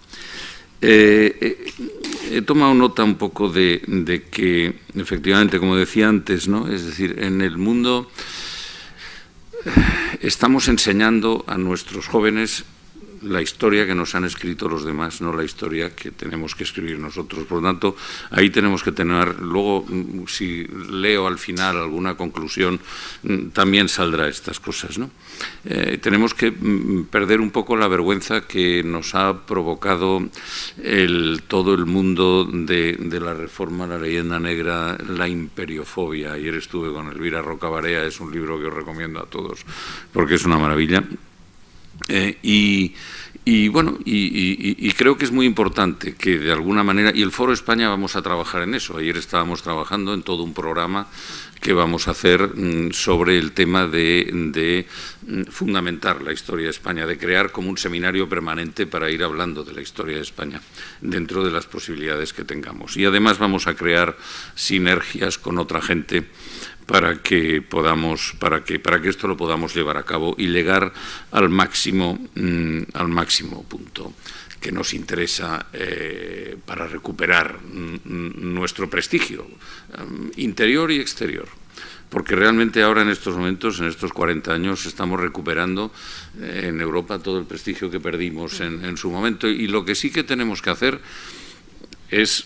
He tomado nota un poco de que, efectivamente, como decía antes, ¿no? Es decir, en el mundo estamos enseñando a nuestros jóvenes la historia que nos han escrito los demás, no la historia que tenemos que escribir nosotros. Por lo tanto, ahí tenemos que tener, luego si leo al final alguna conclusión, también saldrá estas cosas, ¿no? Tenemos que perder un poco la vergüenza que nos ha provocado todo el mundo de la reforma, la leyenda negra, la imperiofobia. Ayer estuve con Elvira Rocabarea, es un libro que os recomiendo a todos porque es una maravilla. Y bueno, y creo que es muy importante que de alguna manera, y el Foro España vamos a trabajar en eso. Ayer estábamos trabajando en todo un programa que vamos a hacer sobre el tema de fundamentar la historia de España, de crear como un seminario permanente para ir hablando de la historia de España dentro de las posibilidades que tengamos. Y además vamos a crear sinergias con otra gente para que esto lo podamos llevar a cabo y llegar al máximo punto que nos interesa para recuperar nuestro prestigio interior y exterior. Porque realmente ahora en estos momentos, en estos 40 años, estamos recuperando en Europa todo el prestigio que perdimos en su momento. Y lo que sí que tenemos que hacer es,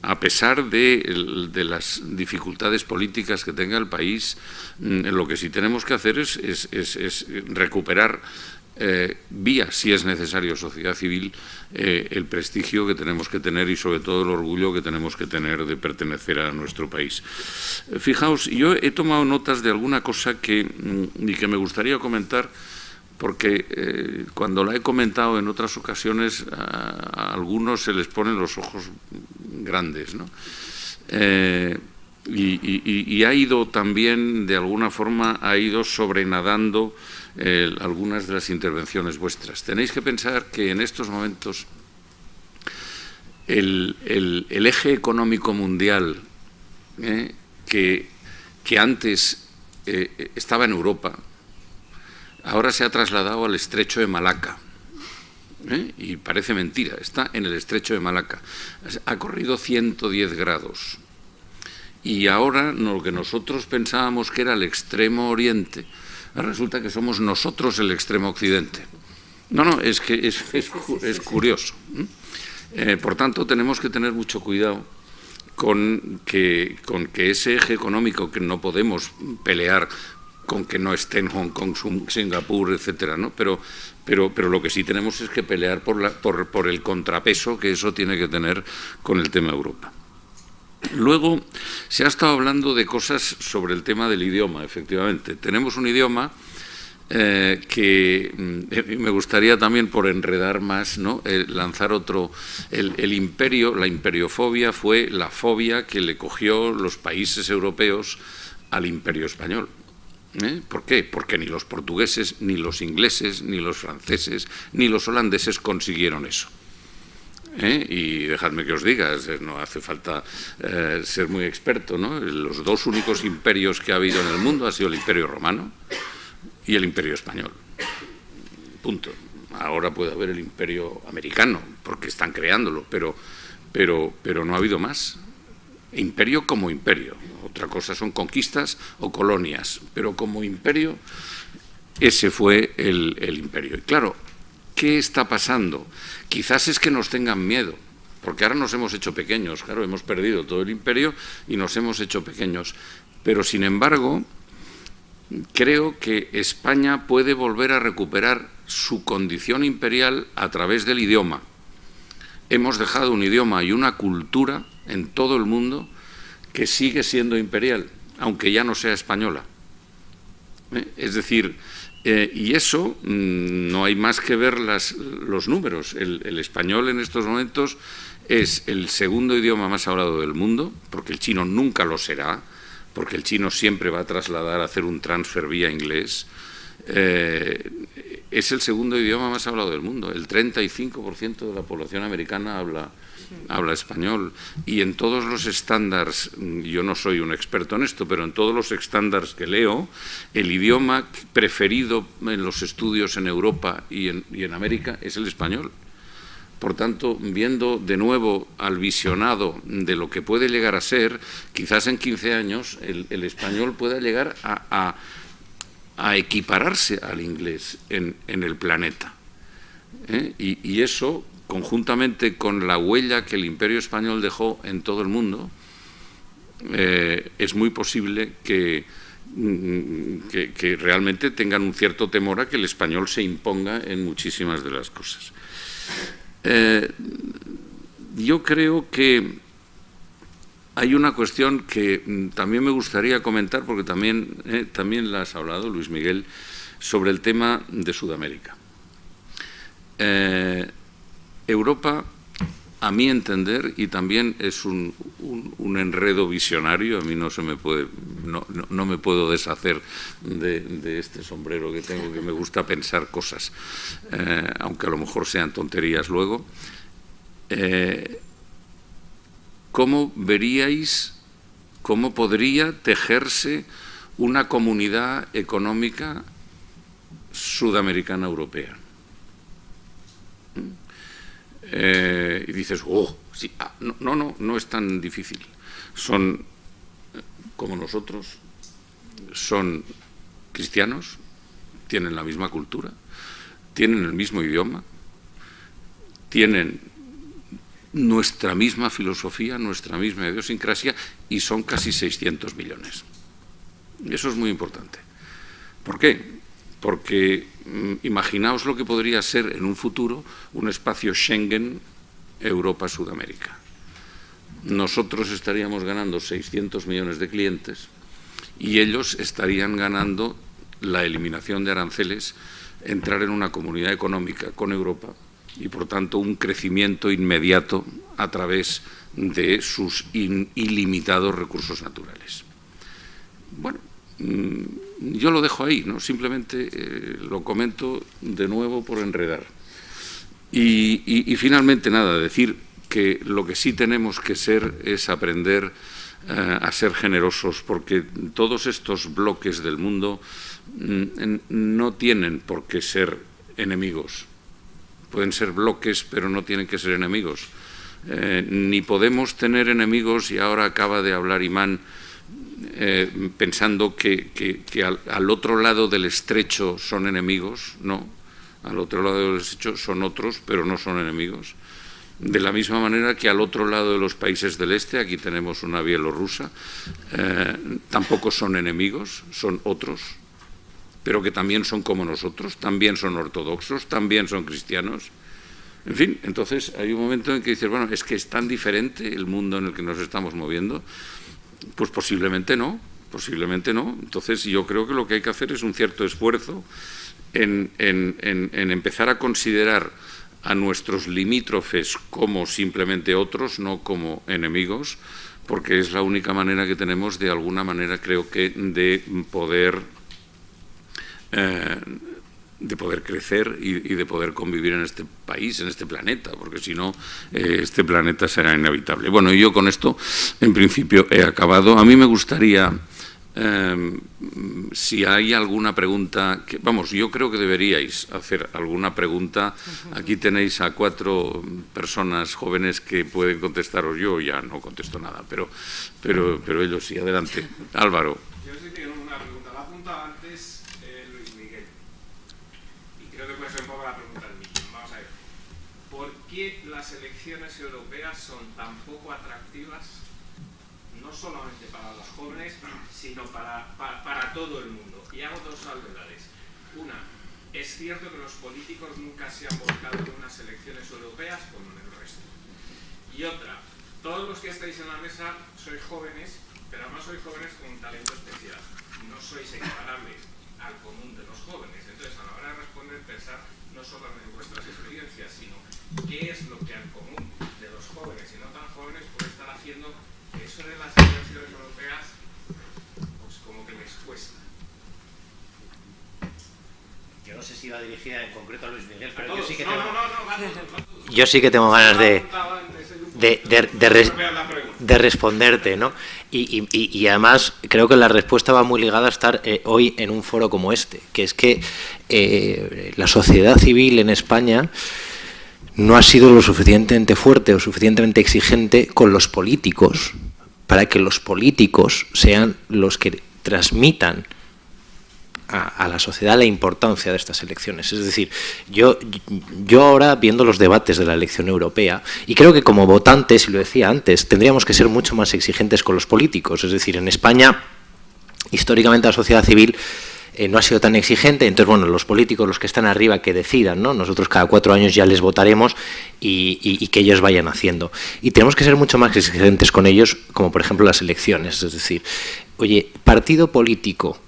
a pesar de las dificultades políticas que tenga el país, lo que sí tenemos que hacer es recuperar vía, si es necesario, sociedad civil, el prestigio que tenemos que tener y sobre todo el orgullo que tenemos que tener de pertenecer a nuestro país. Fijaos, yo he tomado notas de alguna cosa que me gustaría comentar, porque cuando la he comentado en otras ocasiones a algunos se les ponen los ojos grandes, ¿no? Y ha ido también, de alguna forma, ha ido sobrenadando algunas de las intervenciones vuestras. Tenéis que pensar que en estos momentos el eje económico mundial que antes estaba en Europa, ahora se ha trasladado al estrecho de Malaca. Y parece mentira, está en el estrecho de Malaca. Ha corrido 110 grados. Y ahora lo que nosotros pensábamos que era el extremo oriente, resulta que somos nosotros el extremo occidente. No, es que es curioso. Por tanto, tenemos que tener mucho cuidado con que ese eje económico, que no podemos pelear con que no esté en Hong Kong, Singapur, etcétera, ¿no? Pero lo que sí tenemos es que pelear por el contrapeso que eso tiene que tener con el tema Europa. Luego, se ha estado hablando de cosas sobre el tema del idioma, efectivamente. Tenemos un idioma que me gustaría también, por enredar más, ¿no?, lanzar otro. El imperio, la imperiofobia fue la fobia que le cogió los países europeos al imperio español. ¿Por qué? Porque ni los portugueses, ni los ingleses, ni los franceses, ni los holandeses consiguieron eso. Y dejadme que os diga, no hace falta ser muy experto, ¿no? Los dos únicos imperios que ha habido en el mundo ha sido el Imperio Romano y el Imperio Español. Punto. Ahora puede haber el Imperio Americano, porque están creándolo, pero no ha habido más. Imperio como imperio. Otra cosa son conquistas o colonias, pero como imperio, ese fue el imperio. Y claro, ¿qué está pasando? Quizás es que nos tengan miedo, porque ahora nos hemos hecho pequeños, claro, hemos perdido todo el imperio y nos hemos hecho pequeños. Pero, sin embargo, creo que España puede volver a recuperar su condición imperial a través del idioma. Hemos dejado un idioma y una cultura en todo el mundo que sigue siendo imperial, aunque ya no sea española. Es decir, y eso no hay más que ver los números. El español en estos momentos es el segundo idioma más hablado del mundo, porque el chino nunca lo será, porque el chino siempre va a trasladar, a hacer un transfer vía inglés. Es el segundo idioma más hablado del mundo. El 35% de la población americana habla español, y en todos los estándares, yo no soy un experto en esto, pero en todos los estándares que leo, el idioma preferido en los estudios en Europa y en América es el español. Por tanto, viendo de nuevo al visionado de lo que puede llegar a ser, quizás en 15 años el español pueda llegar a equipararse al inglés en el planeta. Y eso, conjuntamente con la huella que el Imperio Español dejó en todo el mundo, es muy posible que realmente tengan un cierto temor a que el español se imponga en muchísimas de las cosas. Yo creo que hay una cuestión que también me gustaría comentar, porque también la has hablado, Luis Miguel, sobre el tema de Sudamérica. Europa, a mi entender, y también es un enredo visionario, a mí no me puedo deshacer de este sombrero que tengo, que me gusta pensar cosas, aunque a lo mejor sean tonterías luego. ¿Cómo veríais, cómo podría tejerse una comunidad económica sudamericana europea? Y dices, sí, no es tan difícil. Son como nosotros, son cristianos, tienen la misma cultura, tienen el mismo idioma, tienen nuestra misma filosofía, nuestra misma idiosincrasia, y son casi 600 millones. Eso es muy importante. ¿Por qué? Porque imaginaos lo que podría ser en un futuro un espacio Schengen Europa-Sudamérica. Nosotros estaríamos ganando 600 millones de clientes y ellos estarían ganando la eliminación de aranceles, entrar en una comunidad económica con Europa y, por tanto, un crecimiento inmediato a través de sus ilimitados recursos naturales. Bueno, yo lo dejo ahí, ¿no? Simplemente lo comento de nuevo por enredar. Y finalmente, nada, decir que lo que sí tenemos que ser es aprender a ser generosos, porque todos estos bloques del mundo no tienen por qué ser enemigos. Pueden ser bloques, pero no tienen que ser enemigos. Ni podemos tener enemigos, y ahora acaba de hablar Imán, pensando que al otro lado del estrecho son enemigos. No, al otro lado del estrecho son otros, pero no son enemigos. De la misma manera que al otro lado de los países del este, aquí tenemos una bielorrusa, tampoco son enemigos, son otros, pero que también son como nosotros, también son ortodoxos, también son cristianos. En fin, entonces hay un momento en que dices, bueno, es que es tan diferente el mundo en el que nos estamos moviendo. Pues posiblemente no. Entonces yo creo que lo que hay que hacer es un cierto esfuerzo en empezar a considerar a nuestros limítrofes como simplemente otros, no como enemigos, porque es la única manera que tenemos, de alguna manera, creo que, de poder crecer y de poder convivir en este país, en este planeta, porque si no, este planeta será inevitable. Bueno, yo con esto, en principio, he acabado. A mí me gustaría, si hay alguna pregunta, yo creo que deberíais hacer alguna pregunta. Aquí tenéis a 4 personas jóvenes que pueden contestaros. Yo ya no contesto nada, pero ellos sí. Adelante. Álvaro. Yo sí tengo una pregunta. La apunta antes Luis Miguel. Y creo que puede ser un poco la pregunta del mismo. Vamos a ver. ¿Por qué las elecciones europeas son tan poco atractivas, no solamente para los jóvenes, sino para todo el mundo? Y hago 2 salvedades. Una, es cierto que los políticos nunca se han volcado en unas elecciones europeas como en el resto. Y otra, todos los que estáis en la mesa sois jóvenes, pero además sois jóvenes con un talento especial. No sois equiparables al común de los jóvenes. Entonces, a la hora de responder, pensar no solo en vuestras experiencias, sino qué es lo que al común de los jóvenes y no tan jóvenes puede estar haciendo que eso de las elecciones europeas, pues como que les cuesta. Yo no sé si va dirigida en concreto a Luis Miguel, pero yo sí que tengo... No, yo sí que tengo ganas de responderte, ¿no? Y además creo que la respuesta va muy ligada a estar hoy en un foro como este, que es que la sociedad civil en España no ha sido lo suficientemente fuerte o suficientemente exigente con los políticos para que los políticos sean los que transmitan a la sociedad la importancia de estas elecciones. Es decir, yo ahora, viendo los debates de la elección europea, y creo que como votantes, y lo decía antes, tendríamos que ser mucho más exigentes con los políticos. Es decir, en España, históricamente la sociedad civil no ha sido tan exigente, entonces, bueno, los políticos, los que están arriba, que decidan, ¿no? Nosotros cada 4 años ya les votaremos y que ellos vayan haciendo. Y tenemos que ser mucho más exigentes con ellos, como por ejemplo las elecciones. Es decir, oye, partido político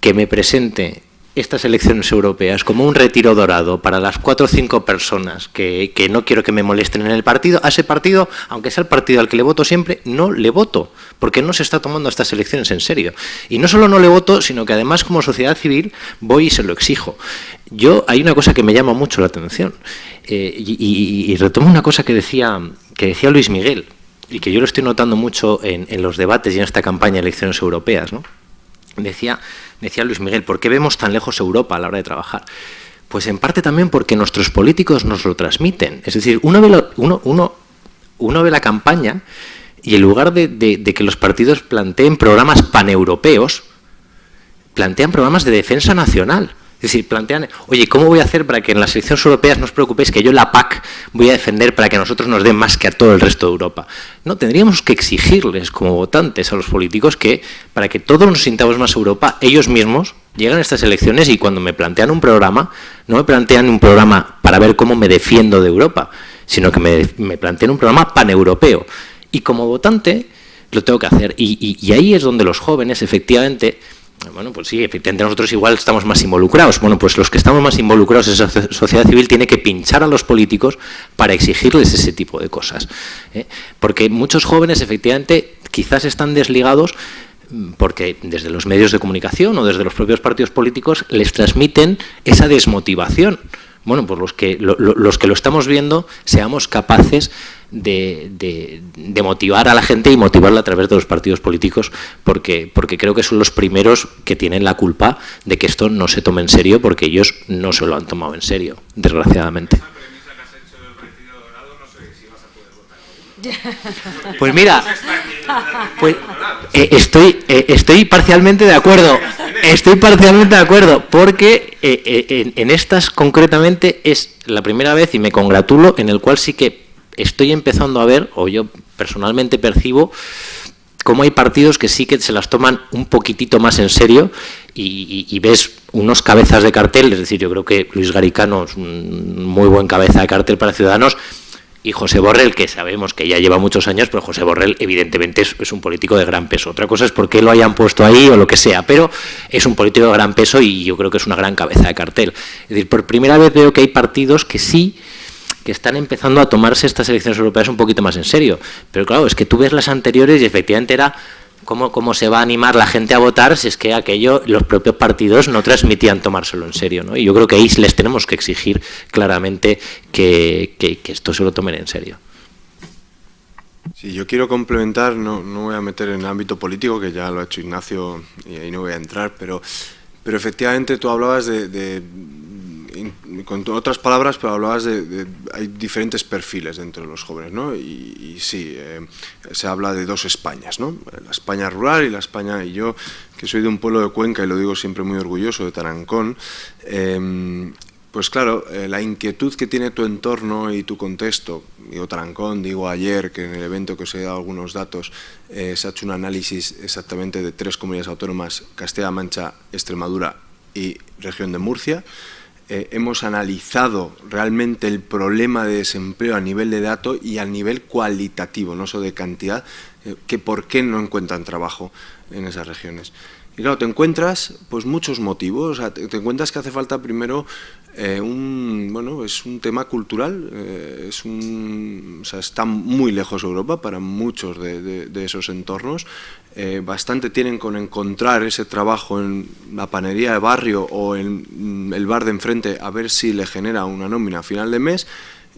que me presente estas elecciones europeas como un retiro dorado para las 4 o 5 personas que no quiero que me molesten en el partido, a ese partido, aunque sea el partido al que le voto siempre, no le voto, porque no se está tomando estas elecciones en serio. Y no solo no le voto, sino que además como sociedad civil voy y se lo exijo. Hay una cosa que me llama mucho la atención, y retomo una cosa que decía Luis Miguel, y que yo lo estoy notando mucho en los debates y en esta campaña de elecciones europeas, ¿no? Decía Luis Miguel, ¿por qué vemos tan lejos Europa a la hora de trabajar? Pues en parte también porque nuestros políticos nos lo transmiten. Es decir, uno ve la campaña y en lugar de que los partidos planteen programas paneuropeos, plantean programas de defensa nacional. Es decir, plantean, oye, ¿cómo voy a hacer para que en las elecciones europeas no os preocupéis que yo la PAC voy a defender para que a nosotros nos den más que a todo el resto de Europa? No, tendríamos que exigirles como votantes a los políticos que, para que todos nos sintamos más Europa, ellos mismos llegan a estas elecciones y cuando me plantean un programa, no me plantean un programa para ver cómo me defiendo de Europa, sino que me plantean un programa paneuropeo. Y como votante lo tengo que hacer. Y ahí es donde los jóvenes, efectivamente... Bueno, pues sí, efectivamente nosotros igual estamos más involucrados. Bueno, pues los que estamos más involucrados en esa sociedad civil tiene que pinchar a los políticos para exigirles ese tipo de cosas. Porque muchos jóvenes efectivamente quizás están desligados porque desde los medios de comunicación o desde los propios partidos políticos les transmiten esa desmotivación. Bueno, pues los que lo estamos viendo seamos capaces de motivar a la gente y motivarla a través de los partidos políticos, porque creo que son los primeros que tienen la culpa de que esto no se tome en serio, porque ellos no se lo han tomado en serio, desgraciadamente. Pues mira, pues estoy parcialmente de acuerdo. Estoy parcialmente de acuerdo, porque en estas concretamente es la primera vez, y me congratulo, en el cual sí que estoy empezando a ver, o yo personalmente percibo, cómo hay partidos que sí que se las toman un poquitito más en serio y ves unos cabezas de cartel, es decir, yo creo que Luis Garicano es un muy buen cabeza de cartel para Ciudadanos, y José Borrell, que sabemos que ya lleva muchos años, pero José Borrell evidentemente es un político de gran peso. Otra cosa es por qué lo hayan puesto ahí o lo que sea, pero es un político de gran peso y yo creo que es una gran cabeza de cartel. Es decir, por primera vez veo que hay partidos que sí, que están empezando a tomarse estas elecciones europeas un poquito más en serio. Pero claro, es que tú ves las anteriores y efectivamente era cómo se va a animar la gente a votar si es que aquello, los propios partidos no transmitían tomárselo en serio, ¿no? Y yo creo que ahí les tenemos que exigir claramente que esto se lo tomen en serio. Sí, yo quiero complementar, no voy a meter en el ámbito político, que ya lo ha hecho Ignacio y ahí no voy a entrar, pero efectivamente tú hablabas con otras palabras, pero hablabas hay diferentes perfiles dentro de los jóvenes, ¿no? Y sí, se habla de dos Españas, ¿no? La España rural y la España, y yo, que soy de un pueblo de Cuenca, y lo digo siempre muy orgulloso, de Tarancón, pues claro, la inquietud que tiene tu entorno y tu contexto, digo Tarancón, digo ayer que en el evento que os he dado algunos datos, se ha hecho un análisis exactamente de 3 comunidades autónomas, Castilla-La Mancha, Extremadura y región de Murcia. Hemos analizado realmente el problema de desempleo a nivel de dato y a nivel cualitativo, no solo de cantidad, que por qué no encuentran trabajo en esas regiones. Y claro, te encuentras pues muchos motivos, o sea, te encuentras que hace falta primero es un tema cultural, o sea, está muy lejos Europa para muchos de esos entornos, bastante tienen con encontrar ese trabajo en la panadería de barrio o en el bar de enfrente a ver si le genera una nómina a final de mes,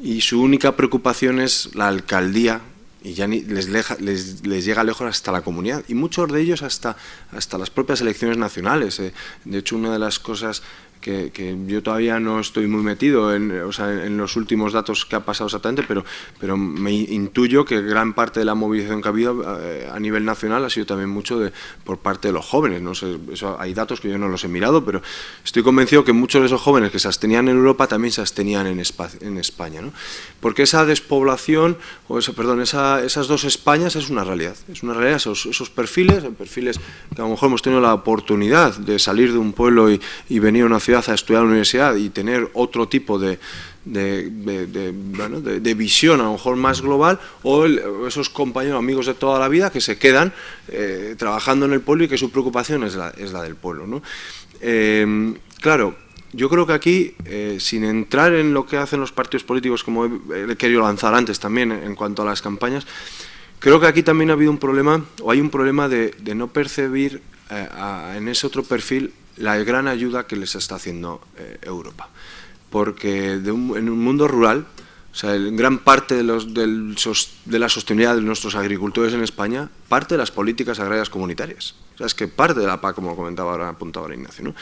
y su única preocupación es la alcaldía, y ya les llega lejos hasta la comunidad, y muchos de ellos hasta las propias elecciones nacionales. De hecho, una de las cosas que yo todavía no estoy muy metido en los últimos datos que ha pasado exactamente, pero me intuyo que gran parte de la movilización que ha habido a nivel nacional ha sido también mucho por parte de los jóvenes. No sé, hay datos que yo no los he mirado, pero estoy convencido que muchos de esos jóvenes que se abstenían en Europa también se abstenían en España, ¿no? Porque esa despoblación, esas dos Españas es una realidad. Es una realidad, esos perfiles que a lo mejor hemos tenido la oportunidad de salir de un pueblo y venir a una ciudad a estudiar en la universidad y tener otro tipo de visión a lo mejor más global, o esos compañeros, amigos de toda la vida que se quedan trabajando en el pueblo y que su preocupación es la del pueblo, ¿no? Claro, yo creo que aquí, sin entrar en lo que hacen los partidos políticos, como he querido lanzar antes también en cuanto a las campañas, creo que aquí también ha habido un problema, o hay un problema de no percibir en ese otro perfil la gran ayuda que les está haciendo Europa. Porque en un mundo rural, o sea, en gran parte de la sostenibilidad de nuestros agricultores en España, parte de las políticas agrarias comunitarias. O sea, es que parte de la PAC, como apuntaba ahora Ignacio, ¿no?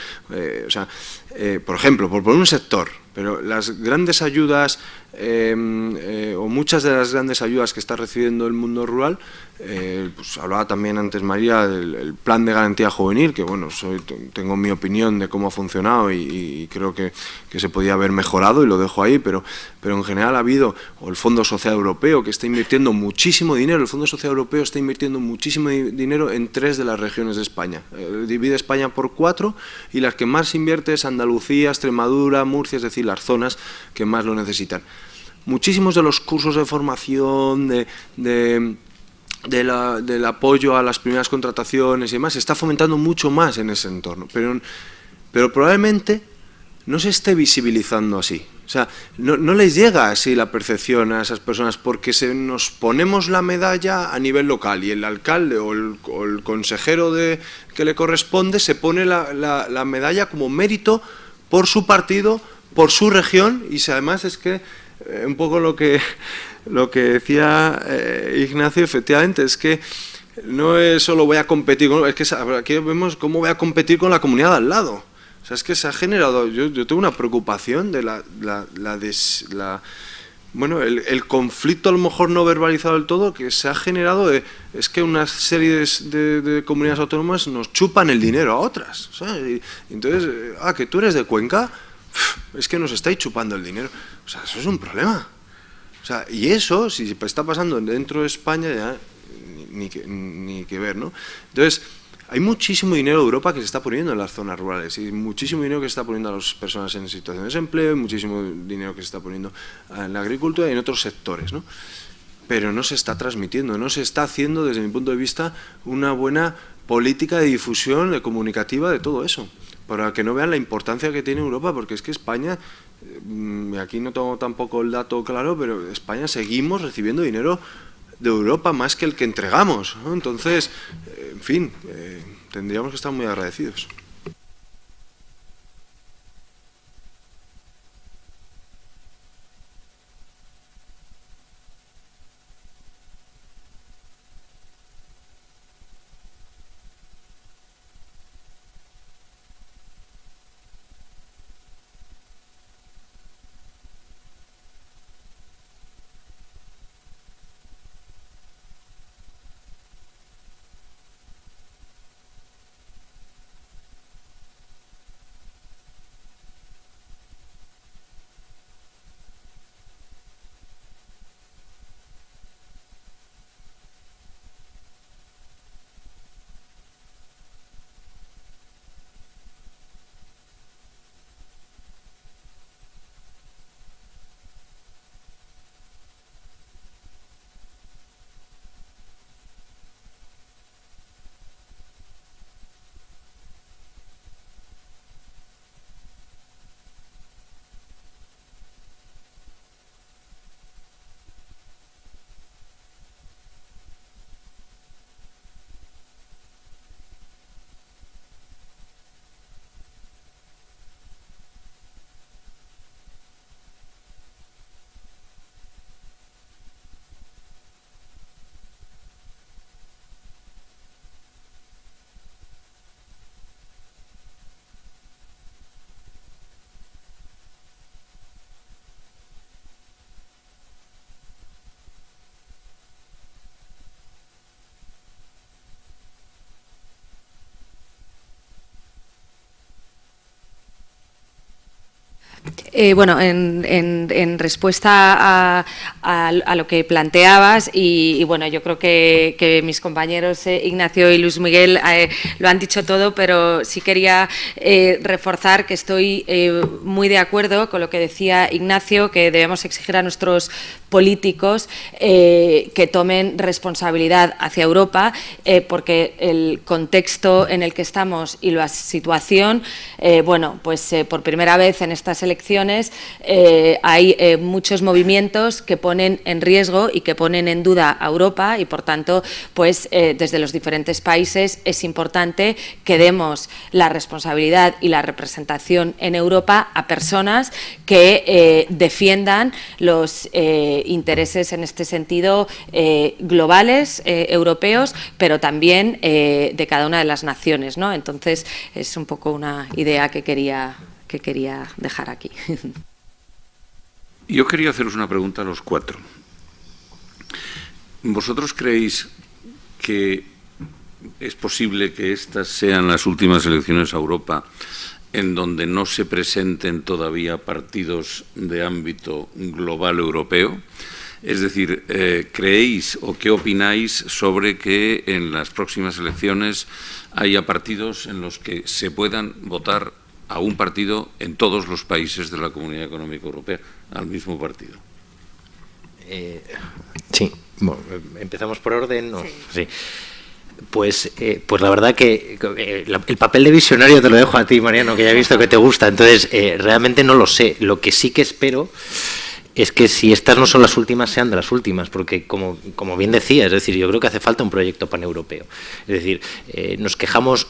Por ejemplo, por poner un sector, pero las grandes ayudas, o muchas de las grandes ayudas que está recibiendo el mundo rural, pues hablaba también antes María del plan de garantía juvenil, que bueno, tengo mi opinión de cómo ha funcionado y creo que se podía haber mejorado, y lo dejo ahí, pero en general ha habido, o el Fondo Social Europeo, que está invirtiendo muchísimo dinero. El Fondo Social Europeo está invirtiendo muchísimo dinero en 3 de las regiones de España. Divide España por 4, y las que más invierte es Andalucía, Extremadura, Murcia, es decir, las zonas que más lo necesitan. Muchísimos de los cursos de formación, del apoyo a las primeras contrataciones y demás, se está fomentando mucho más en ese entorno, pero probablemente no se esté visibilizando así. O sea, no les llega así la percepción a esas personas, porque nos ponemos la medalla a nivel local, y el alcalde o el consejero que le corresponde se pone la medalla como mérito por su partido, por su región, y además es que un poco lo que decía Ignacio, efectivamente, es que no es solo voy a competir, es que aquí vemos cómo voy a competir con la comunidad al lado. O sea, es que se ha generado, yo tengo una preocupación de bueno, el conflicto a lo mejor no verbalizado del todo que se ha generado es que una serie de comunidades autónomas nos chupan el dinero a otras, ¿sabes? Y entonces, que tú eres de Cuenca, es que nos estáis chupando el dinero. O sea, eso es un problema. O sea, y eso, si está pasando dentro de España, ya ni que ver, ¿no? Entonces, hay muchísimo dinero de Europa que se está poniendo en las zonas rurales y muchísimo dinero que se está poniendo a las personas en situación de desempleo y muchísimo dinero que se está poniendo en la agricultura y en otros sectores, ¿no? Pero no se está transmitiendo, no se está haciendo, desde mi punto de vista, una buena política de difusión, de comunicativa de todo eso, para que no vean la importancia que tiene Europa, porque es que España, aquí no tengo tampoco el dato claro, pero España seguimos recibiendo dinero de Europa más que el que entregamos, ¿no? Entonces, en fin, tendríamos que estar muy agradecidos. Bueno, en respuesta a lo que planteabas, y bueno, yo creo que mis compañeros Ignacio y Luis Miguel lo han dicho todo, pero sí quería reforzar que estoy muy de acuerdo con lo que decía Ignacio, que debemos exigir a nuestros políticos que tomen responsabilidad hacia Europa, porque el contexto en el que estamos y la situación, bueno, pues por primera vez en estas elecciones hay muchos movimientos que ponen en riesgo y que ponen en duda a Europa, y por tanto, pues desde los diferentes países es importante que demos la responsabilidad y la representación en Europa a personas que defiendan los intereses en este sentido globales, europeos, pero también de cada una de las naciones, ¿no? Entonces es un poco una idea que quería dejar aquí. Yo quería haceros una pregunta a los cuatro. ¿Vosotros creéis que es posible que estas sean las últimas elecciones a Europa en donde no se presenten todavía partidos de ámbito global europeo? Es decir, ¿creéis o qué opináis sobre que en las próximas elecciones haya partidos en los que se puedan votar a un partido en todos los países de la Comunidad Económica Europea, al mismo partido? Sí, bueno, empezamos por orden, ¿no? Sí. Pues la verdad que el papel de visionario te lo dejo a ti, Mariano, que ya he visto que te gusta. Entonces, realmente no lo sé. Lo que sí que espero es que si estas no son las últimas, sean de las últimas, porque como bien decía, es decir, yo creo que hace falta un proyecto paneuropeo. Es decir, nos quejamos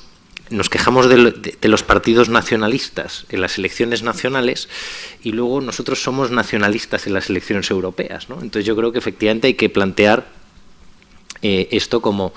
de los partidos nacionalistas en las elecciones nacionales y luego nosotros somos nacionalistas en las elecciones europeas, ¿no? Entonces yo creo que efectivamente hay que plantear esto como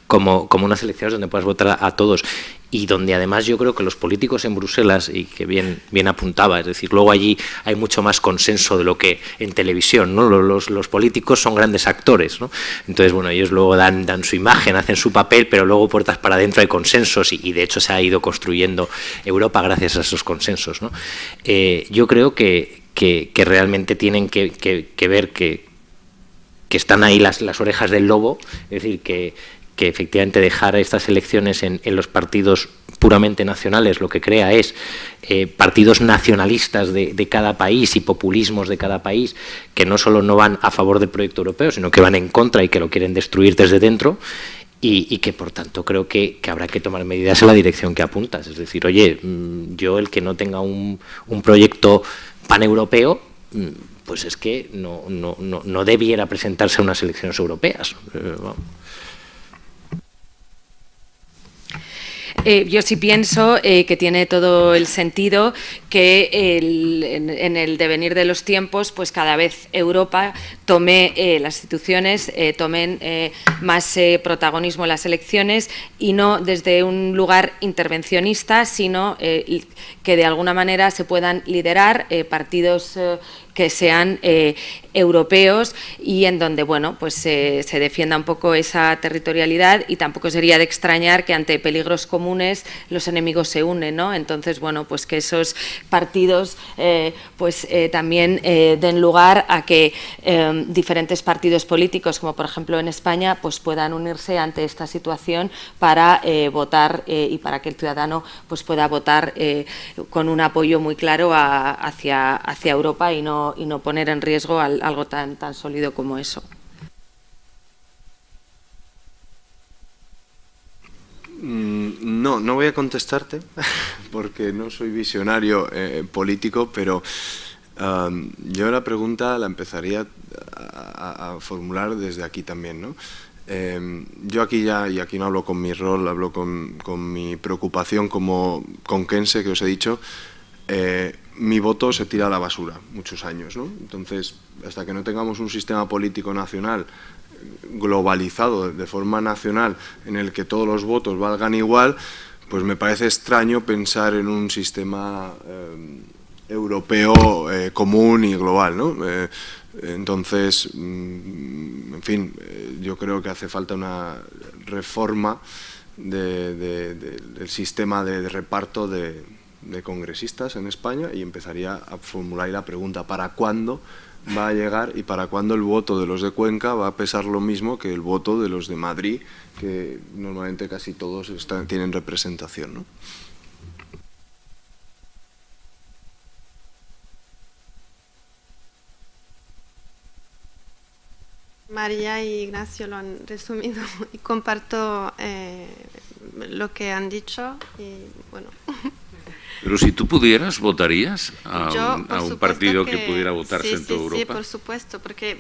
unas elecciones donde puedas votar a todos. y donde además yo creo que los políticos en Bruselas, y que bien apuntaba, es decir, luego allí hay mucho más consenso de lo que en televisión, ¿no? Los políticos son grandes actores, ¿no? Entonces, bueno, ellos luego dan su imagen, hacen su papel, pero luego puertas para adentro hay consensos y de hecho se ha ido construyendo Europa gracias a esos consensos, ¿no? Yo creo que realmente tienen que ver que están ahí las orejas del lobo, es decir, que efectivamente dejar estas elecciones en los partidos puramente nacionales lo que crea es partidos nacionalistas de cada país y populismos de cada país que no solo no van a favor del proyecto europeo, sino que van en contra y que lo quieren destruir desde dentro, y que por tanto creo que habrá que tomar medidas en la dirección que apuntas. Es decir, oye, yo el que no tenga un proyecto paneuropeo, pues es que no debiera presentarse a unas elecciones europeas. Yo sí pienso que tiene todo el sentido que en el devenir de los tiempos, pues cada vez Europa tome, las instituciones tomen más protagonismo en las elecciones, y no desde un lugar intervencionista, sino que de alguna manera se puedan liderar partidos que sean europeos, y en donde, bueno, pues se defienda un poco esa territorialidad, y tampoco sería de extrañar que ante peligros comunes los enemigos se unen, ¿no? Entonces, bueno, pues que esos partidos también den lugar a que diferentes partidos políticos, como por ejemplo en España, pues puedan unirse ante esta situación para votar y para que el ciudadano pues pueda votar con un apoyo muy claro hacia Europa, y no poner en riesgo algo tan sólido como eso. No voy a contestarte porque no soy visionario político, pero yo la pregunta la empezaría a formular desde aquí también, ¿no? Yo aquí y aquí no hablo con mi rol, hablo con mi preocupación como conquense, que os he dicho. Mi voto se tira a la basura muchos años, ¿no? Entonces, hasta que no tengamos un sistema político nacional globalizado de forma nacional en el que todos los votos valgan igual, pues me parece extraño pensar en un sistema europeo común y global, ¿no? Entonces, en fin, yo creo que hace falta una reforma del sistema de reparto de congresistas en España, y empezaría a formular la pregunta: ¿para cuándo va a llegar y para cuándo el voto de los de Cuenca va a pesar lo mismo que el voto de los de Madrid, que normalmente casi todos tienen representación, ¿no? María y Ignacio lo han resumido y comparto lo que han dicho, y bueno. Pero si tú pudieras, ¿votarías Yo, a un partido que pudiera votarse en toda Europa? Sí, por supuesto, porque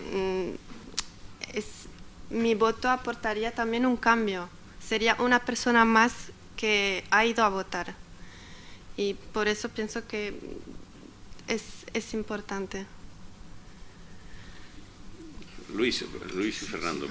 mi voto aportaría también un cambio. Sería una persona más que ha ido a votar. Y por eso pienso que es importante. Luis y Fernando.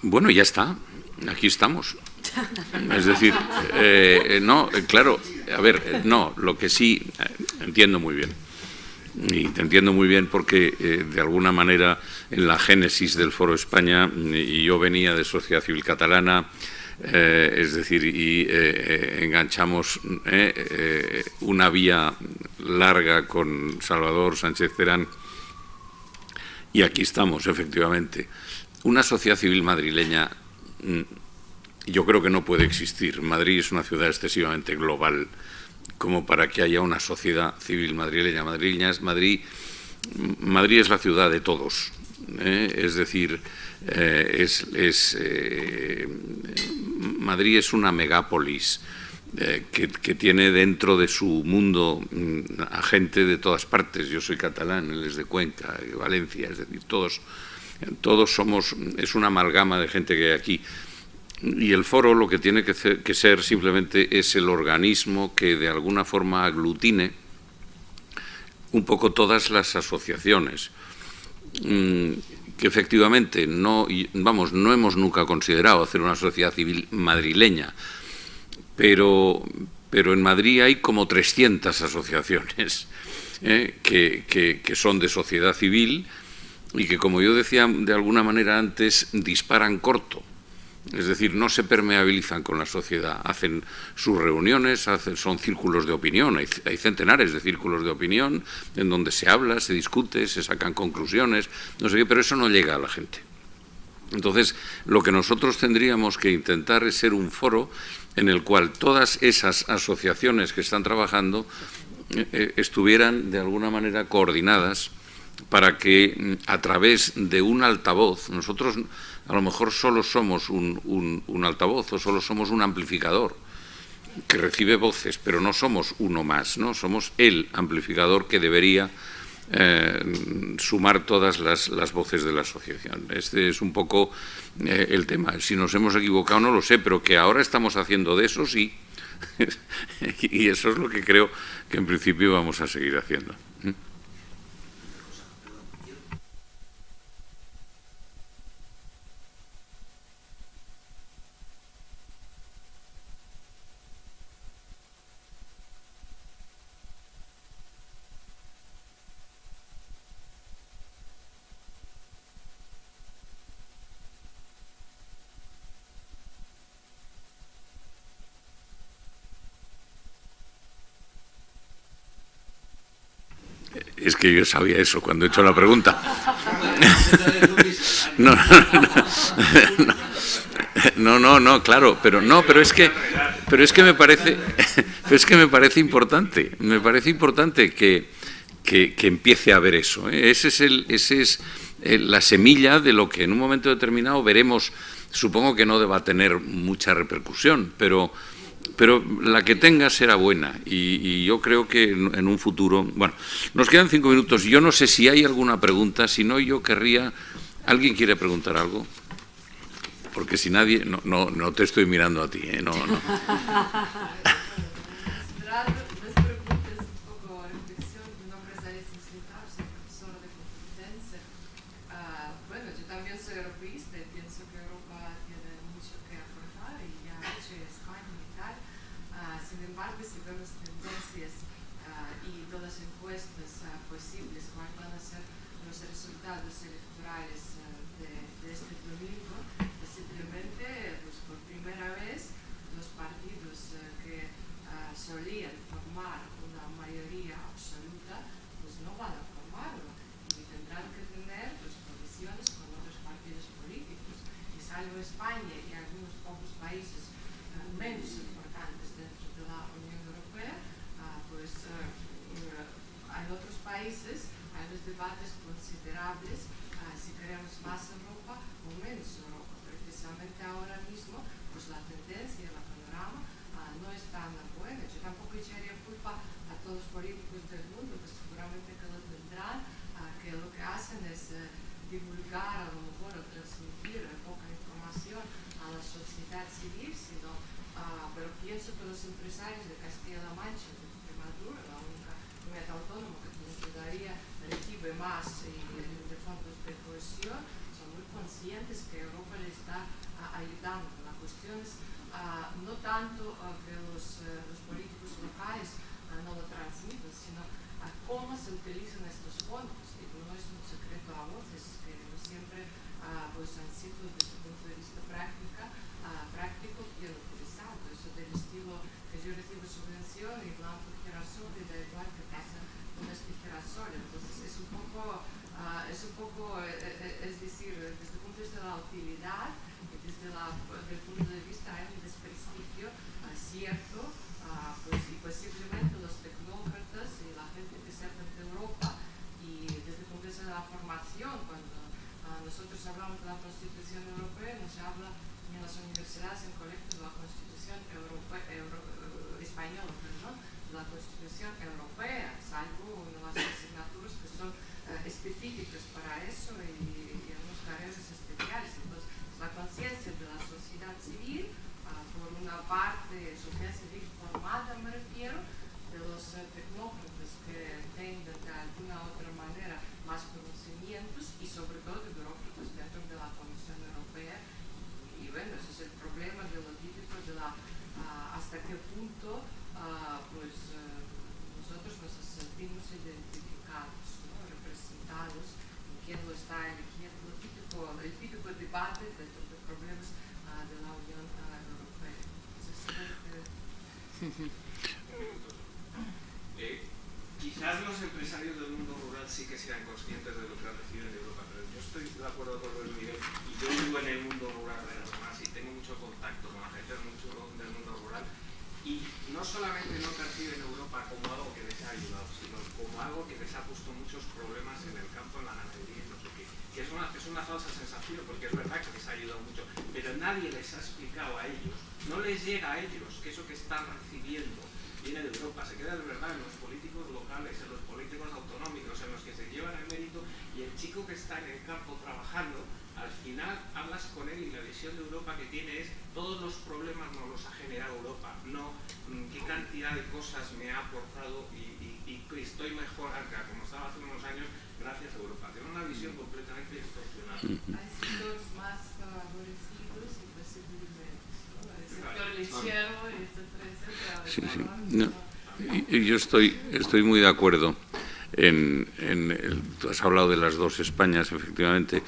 Bueno, ya está, aquí estamos. Es decir, no, claro, a ver, no, lo que sí entiendo muy bien. Y te entiendo muy bien porque, de alguna manera, en la génesis del Foro España, y yo venía de Sociedad Civil Catalana, Es decir, y enganchamos una vía larga con Salvador Sánchez Terán, y aquí estamos, efectivamente. Una sociedad civil madrileña, yo creo que no puede existir. Madrid es una ciudad excesivamente global como para que haya una sociedad civil madrileña. Madrid es la ciudad de todos, es decir, Madrid es una megápolis que tiene dentro de su mundo a gente de todas partes. Yo soy catalán, él es de Cuenca, de Valencia, es decir, todos somos, es una amalgama de gente que hay aquí. Y el foro lo que tiene que ser simplemente es el organismo que de alguna forma aglutine un poco todas las asociaciones, que efectivamente no hemos nunca considerado hacer una sociedad civil madrileña, pero en Madrid hay como 300 asociaciones que son de sociedad civil y que, como yo decía de alguna manera antes, disparan corto. Es decir, no se permeabilizan con la sociedad, hacen sus reuniones, son círculos de opinión, hay centenares de círculos de opinión en donde se habla, se discute, se sacan conclusiones, no sé qué, pero eso no llega a la gente. Entonces, lo que nosotros tendríamos que intentar es ser un foro en el cual todas esas asociaciones que están trabajando estuvieran de alguna manera coordinadas para que a través de un altavoz, nosotros a lo mejor solo somos un altavoz o solo somos un amplificador que recibe voces, pero no somos uno más, ¿no? Somos el amplificador que debería sumar todas las voces de la asociación. Este es un poco el tema. Si nos hemos equivocado no lo sé, pero que ahora estamos haciendo de eso, sí. Y eso es lo que creo que en principio vamos a seguir haciendo. Es que yo sabía eso cuando he hecho la pregunta. No, claro, pero es que me parece importante, que empiece a haber eso. Ese es la semilla de lo que en un momento determinado veremos. Supongo que no deba tener mucha repercusión, pero la que tenga será buena, y yo creo que en un futuro... Bueno, nos quedan 5 minutos. Yo no sé si hay alguna pregunta, si no yo querría... ¿Alguien quiere preguntar algo? Porque si nadie... No te estoy mirando a ti, no. práctico bien utilizado. Eso del estilo que yo recibo subvención y blanco girasol y da igual que pasa con este girasol. Entonces es un poco, es decir, desde el punto de vista de la utilidad y desde el punto de vista hay un desprestigio cierto, pues, y posiblemente los tecnócratas y la gente que sepa de Europa y desde el punto de vista de la formación, cuando nosotros hablamos de la Constitución Europea, no se habla ni en las universidades, en colegios, de la Constitución española, perdón, de la Constitución Europea, salvo en las asignaturas que son específicas para eso y en unas carreras especiales. Entonces, la conciencia de la sociedad civil, por una parte, sociedad civil formada, me refiero, de los tecnócratas que tengan de alguna u otra manera más conocimientos y sobre todo de burócratas dentro de la Comisión Europea. Y bueno, ese es el problema de lo típico de hasta qué punto pues nosotros nos sentimos identificados, ¿no? Representados en quién lo está eligiendo, el típico debate de los problemas de la Unión Europea. Quizás los empresarios del mundo rural sí que sean conscientes de lo que reciben de Europa, pero yo estoy de acuerdo con Luis Miguel y yo vivo en el mundo rural además y tengo mucho contacto con la gente del mundo rural y no solamente no perciben Europa como algo que les ha ayudado, sino como algo que les ha puesto muchos problemas en el campo, en la ganadería y no sé qué, que es una falsa sensación porque es verdad que les ha ayudado mucho, pero nadie les ha explicado a ellos, no les llega a ellos que eso que están recibiendo viene de Europa, se queda de verdad en los políticos locales, en los políticos autonómicos, en los que se llevan el mérito y el chico que está en el campo trabajando, al final hablas con él y la visión de Europa que tiene es todos los problemas nos los ha generado Europa, no qué cantidad de cosas me ha aportado y estoy mejor acá, como estaba hace unos años, gracias a Europa. Tiene una visión completamente distorsionada. Hay sectores más favorecidos y posiblemente, ¿no? El sector lechero, etcétera, etcétera. Sí, sí. No. Y yo estoy muy de acuerdo. Tú has hablado de las dos Españas, efectivamente.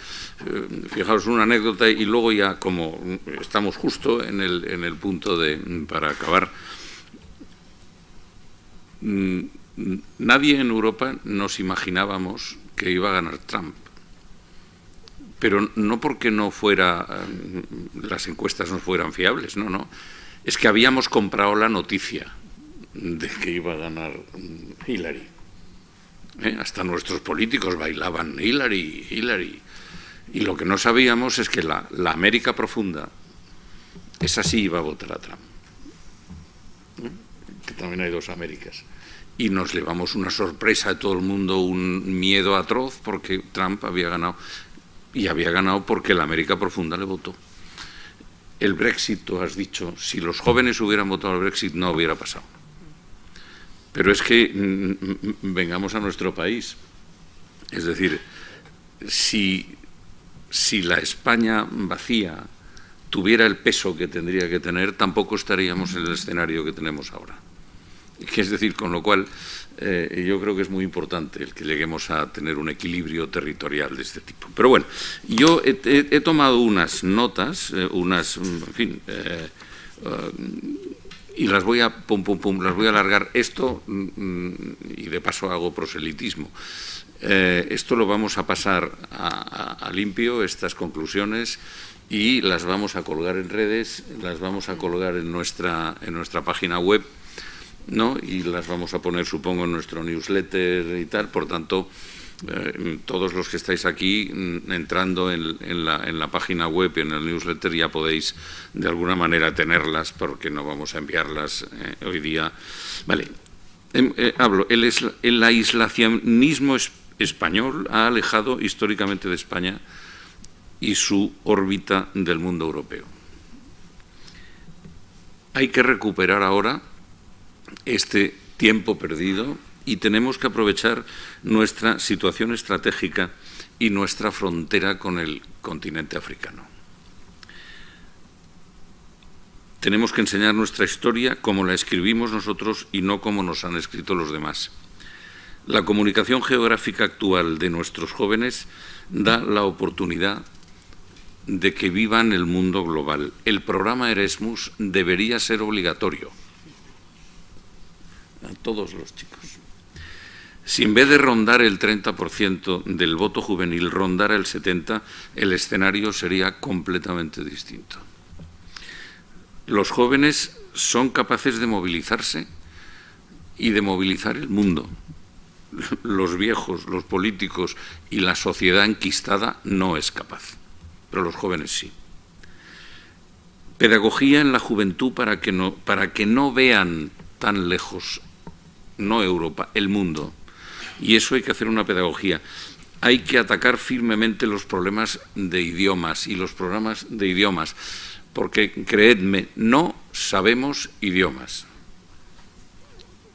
Fijaos una anécdota y luego ya, como estamos justo en el punto para acabar, nadie en Europa nos imaginábamos que iba a ganar Trump. Pero no porque las encuestas no fueran fiables, no. Es que habíamos comprado la noticia de que iba a ganar Hillary. Hasta nuestros políticos bailaban Hillary. Y lo que no sabíamos es que la América profunda, esa sí iba a votar a Trump. Que también hay dos Américas. Y nos llevamos una sorpresa a todo el mundo, un miedo atroz porque Trump había ganado. Y había ganado porque la América profunda le votó. El Brexit, tú has dicho, si los jóvenes hubieran votado al Brexit no hubiera pasado. Pero es que vengamos a nuestro país. Es decir, si la España vacía tuviera el peso que tendría que tener, tampoco estaríamos en el escenario que tenemos ahora. Es decir, con lo cual yo creo que es muy importante el que lleguemos a tener un equilibrio territorial de este tipo. Pero bueno, yo he tomado unas notas, en fin, y las voy a las voy a alargar. Esto, y de paso hago proselitismo, esto lo vamos a pasar a limpio, estas conclusiones, y las vamos a colgar en redes, las vamos a colgar en nuestra página web, ¿no? Y las vamos a poner, supongo, en nuestro newsletter y tal. Por tanto, todos los que estáis aquí, entrando en la página web y en el newsletter, ya podéis de alguna manera tenerlas, porque no vamos a enviarlas hoy día. Vale, hablo, el aislacionismo español ha alejado históricamente de España y su órbita del mundo europeo. Hay que recuperar ahora este tiempo perdido y tenemos que aprovechar nuestra situación estratégica y nuestra frontera con el continente africano. Tenemos que enseñar nuestra historia como la escribimos nosotros y no como nos han escrito los demás. La comunicación geográfica actual de nuestros jóvenes da la oportunidad de que vivan el mundo global. El programa Erasmus debería ser obligatorio a todos los chicos. Si en vez de rondar el 30% del voto juvenil rondara el 70%, el escenario sería completamente distinto. Los jóvenes son capaces de movilizarse y de movilizar el mundo. Los viejos, los políticos y la sociedad enquistada no es capaz, pero los jóvenes sí. Pedagogía en la juventud para que no vean tan lejos, no Europa, el mundo. Y eso hay que hacer una pedagogía. Hay que atacar firmemente los problemas de idiomas y los programas de idiomas, porque, creedme, no sabemos idiomas.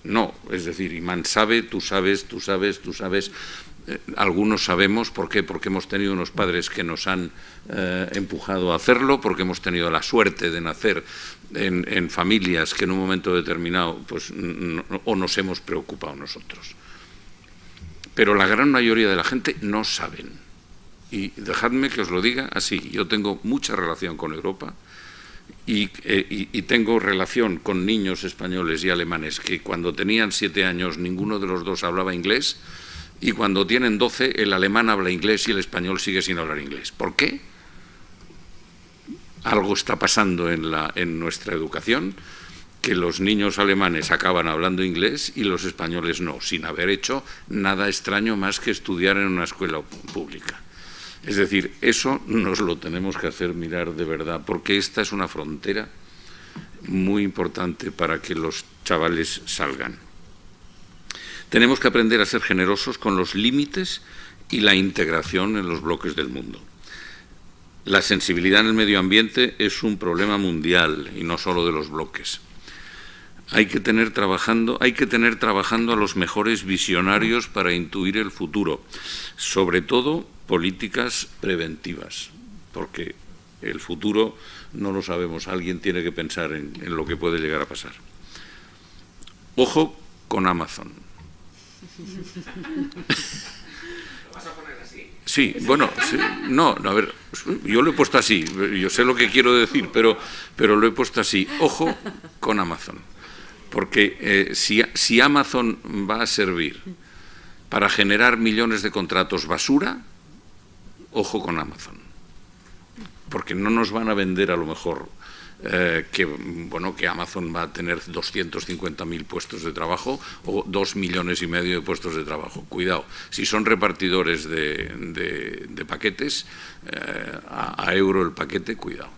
No, es decir, Imán sabe, tú sabes, algunos sabemos. ¿Por qué? Porque hemos tenido unos padres que nos han empujado a hacerlo, porque hemos tenido la suerte de nacer en familias que en un momento determinado pues, o nos hemos preocupado nosotros. Pero la gran mayoría de la gente no saben. Y dejadme que os lo diga así, yo tengo mucha relación con Europa y tengo relación con niños españoles y alemanes que cuando tenían 7 años ninguno de los dos hablaba inglés y cuando tienen 12 el alemán habla inglés y el español sigue sin hablar inglés. ¿Por qué? Algo está pasando en nuestra educación, que los niños alemanes acaban hablando inglés y los españoles no, sin haber hecho nada extraño más que estudiar en una escuela pública. Es decir, eso nos lo tenemos que hacer mirar de verdad, porque esta es una frontera muy importante para que los chavales salgan. Tenemos que aprender a ser generosos con los límites y la integración en los bloques del mundo. La sensibilidad en el medio ambiente es un problema mundial y no solo de los bloques. Hay que tener trabajando a los mejores visionarios para intuir el futuro, sobre todo políticas preventivas, porque el futuro no lo sabemos, alguien tiene que pensar en lo que puede llegar a pasar. Ojo con Amazon. ¿Lo vas a poner así? Sí, bueno, sí, no, a ver, yo lo he puesto así, yo sé lo que quiero decir, pero lo he puesto así. Ojo con Amazon. Porque si Amazon va a servir para generar millones de contratos basura, ojo con Amazon. Porque no nos van a vender a lo mejor que Amazon va a tener 250.000 puestos de trabajo o 2,5 millones de puestos de trabajo. Cuidado, si son repartidores de paquetes, a euro el paquete, cuidado.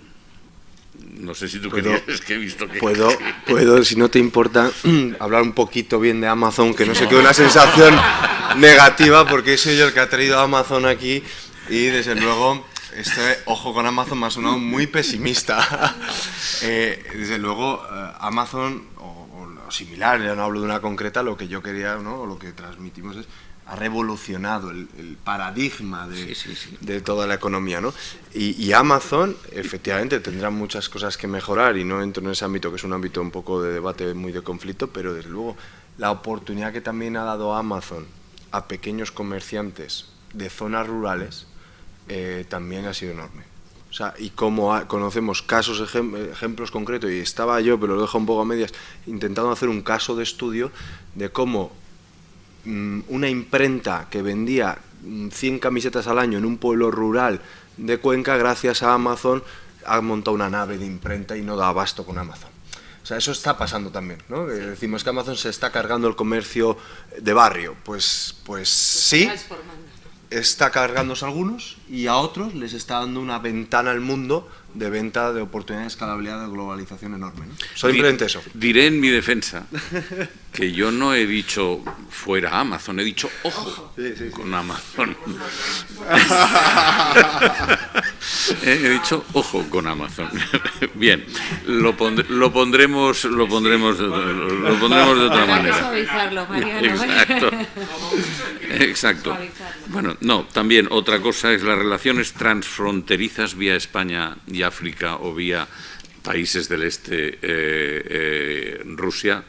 No sé si tú querías, es que he visto que... Puedo, si no te importa, hablar un poquito bien de Amazon, que no se quede una sensación negativa, porque soy yo el que ha traído a Amazon aquí y, desde luego, ojo con Amazon me ha sonado muy pesimista. Desde luego, Amazon, o similar, ya no hablo de una concreta, lo que yo quería, ¿no? O lo que transmitimos ha revolucionado el paradigma de toda la economía, ¿no? Y Amazon, efectivamente, tendrá muchas cosas que mejorar, y no entro en ese ámbito, que es un ámbito un poco de debate, muy de conflicto, pero desde luego la oportunidad que también ha dado Amazon a pequeños comerciantes de zonas rurales también ha sido enorme. O sea, y como conocemos casos, ejemplos concretos, y estaba yo, pero lo dejo un poco a medias, intentando hacer un caso de estudio de cómo una imprenta que vendía 100 camisetas al año en un pueblo rural de Cuenca, gracias a Amazon, ha montado una nave de imprenta y no da abasto con Amazon. O sea, eso está pasando también, ¿no? Decimos que Amazon se está cargando el comercio de barrio. Pues sí, está cargándose a algunos, y a otros les está dando una ventana al mundo de venta, de oportunidades, de escalabilidad, de globalización enorme, ¿no? Simplemente eso. Diré en mi defensa que yo no he dicho fuera Amazon, he dicho ojo con Amazon. He dicho ojo con Amazon. Bien, lo pondremos de otra manera. Suavizarlo, Mariano. Exacto. Bueno, no, también otra cosa es las relaciones transfronterizas vía España y África o vía países del este, Rusia.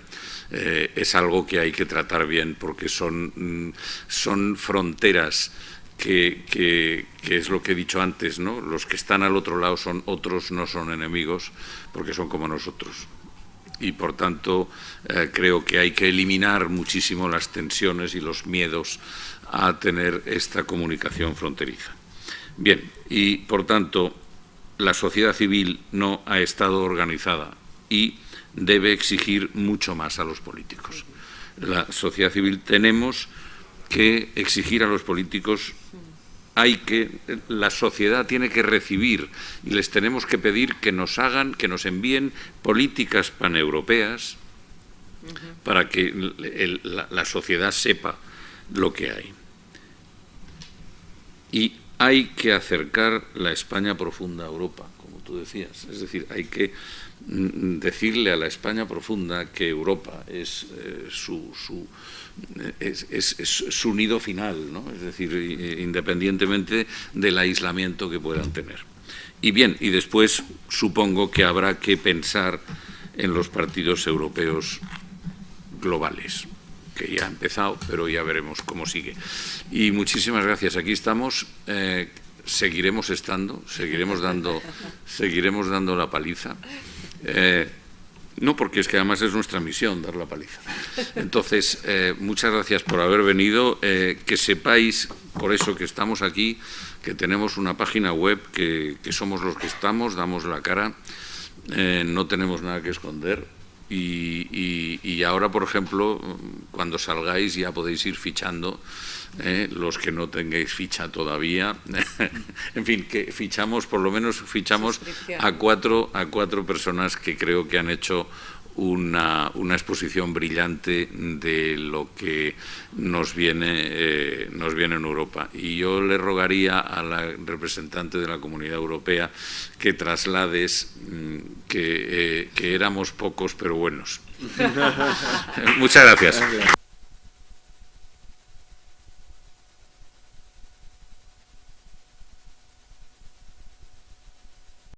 Es algo que hay que tratar bien, porque son fronteras que es lo que he dicho antes, ¿no? Los que están al otro lado son otros, no son enemigos, porque son como nosotros. Y, por tanto, creo que hay que eliminar muchísimo las tensiones y los miedos a tener esta comunicación fronteriza. Bien, y, por tanto, la sociedad civil no ha estado organizada y debe exigir mucho más a los políticos. La sociedad civil tenemos que exigir a los políticos, la sociedad tiene que recibir y les tenemos que pedir que nos envíen políticas paneuropeas para que la sociedad sepa lo que hay. Y hay que acercar la España profunda a Europa, como tú decías. Es decir, hay que decirle a la España profunda que Europa es su nido final, ¿no? Es decir, independientemente del aislamiento que puedan tener. Y bien, y después supongo que habrá que pensar en los partidos europeos globales, que ya ha empezado, pero ya veremos cómo sigue. Y muchísimas gracias. Aquí estamos, seguiremos estando, seguiremos dando la paliza. No, porque es que además es nuestra misión dar la paliza. Entonces, muchas gracias por haber venido. Que sepáis, por eso que estamos aquí, que tenemos una página web, que somos los que estamos, damos la cara, no tenemos nada que esconder. Y ahora, por ejemplo, cuando salgáis ya podéis ir fichando, los que no tengáis ficha todavía. En fin, que fichamos, por lo menos fichamos a cuatro personas que creo que han hecho una exposición brillante de lo que nos viene en Europa. Y yo le rogaría a la representante de la Comunidad Europea que traslades que éramos pocos pero buenos. Muchas gracias.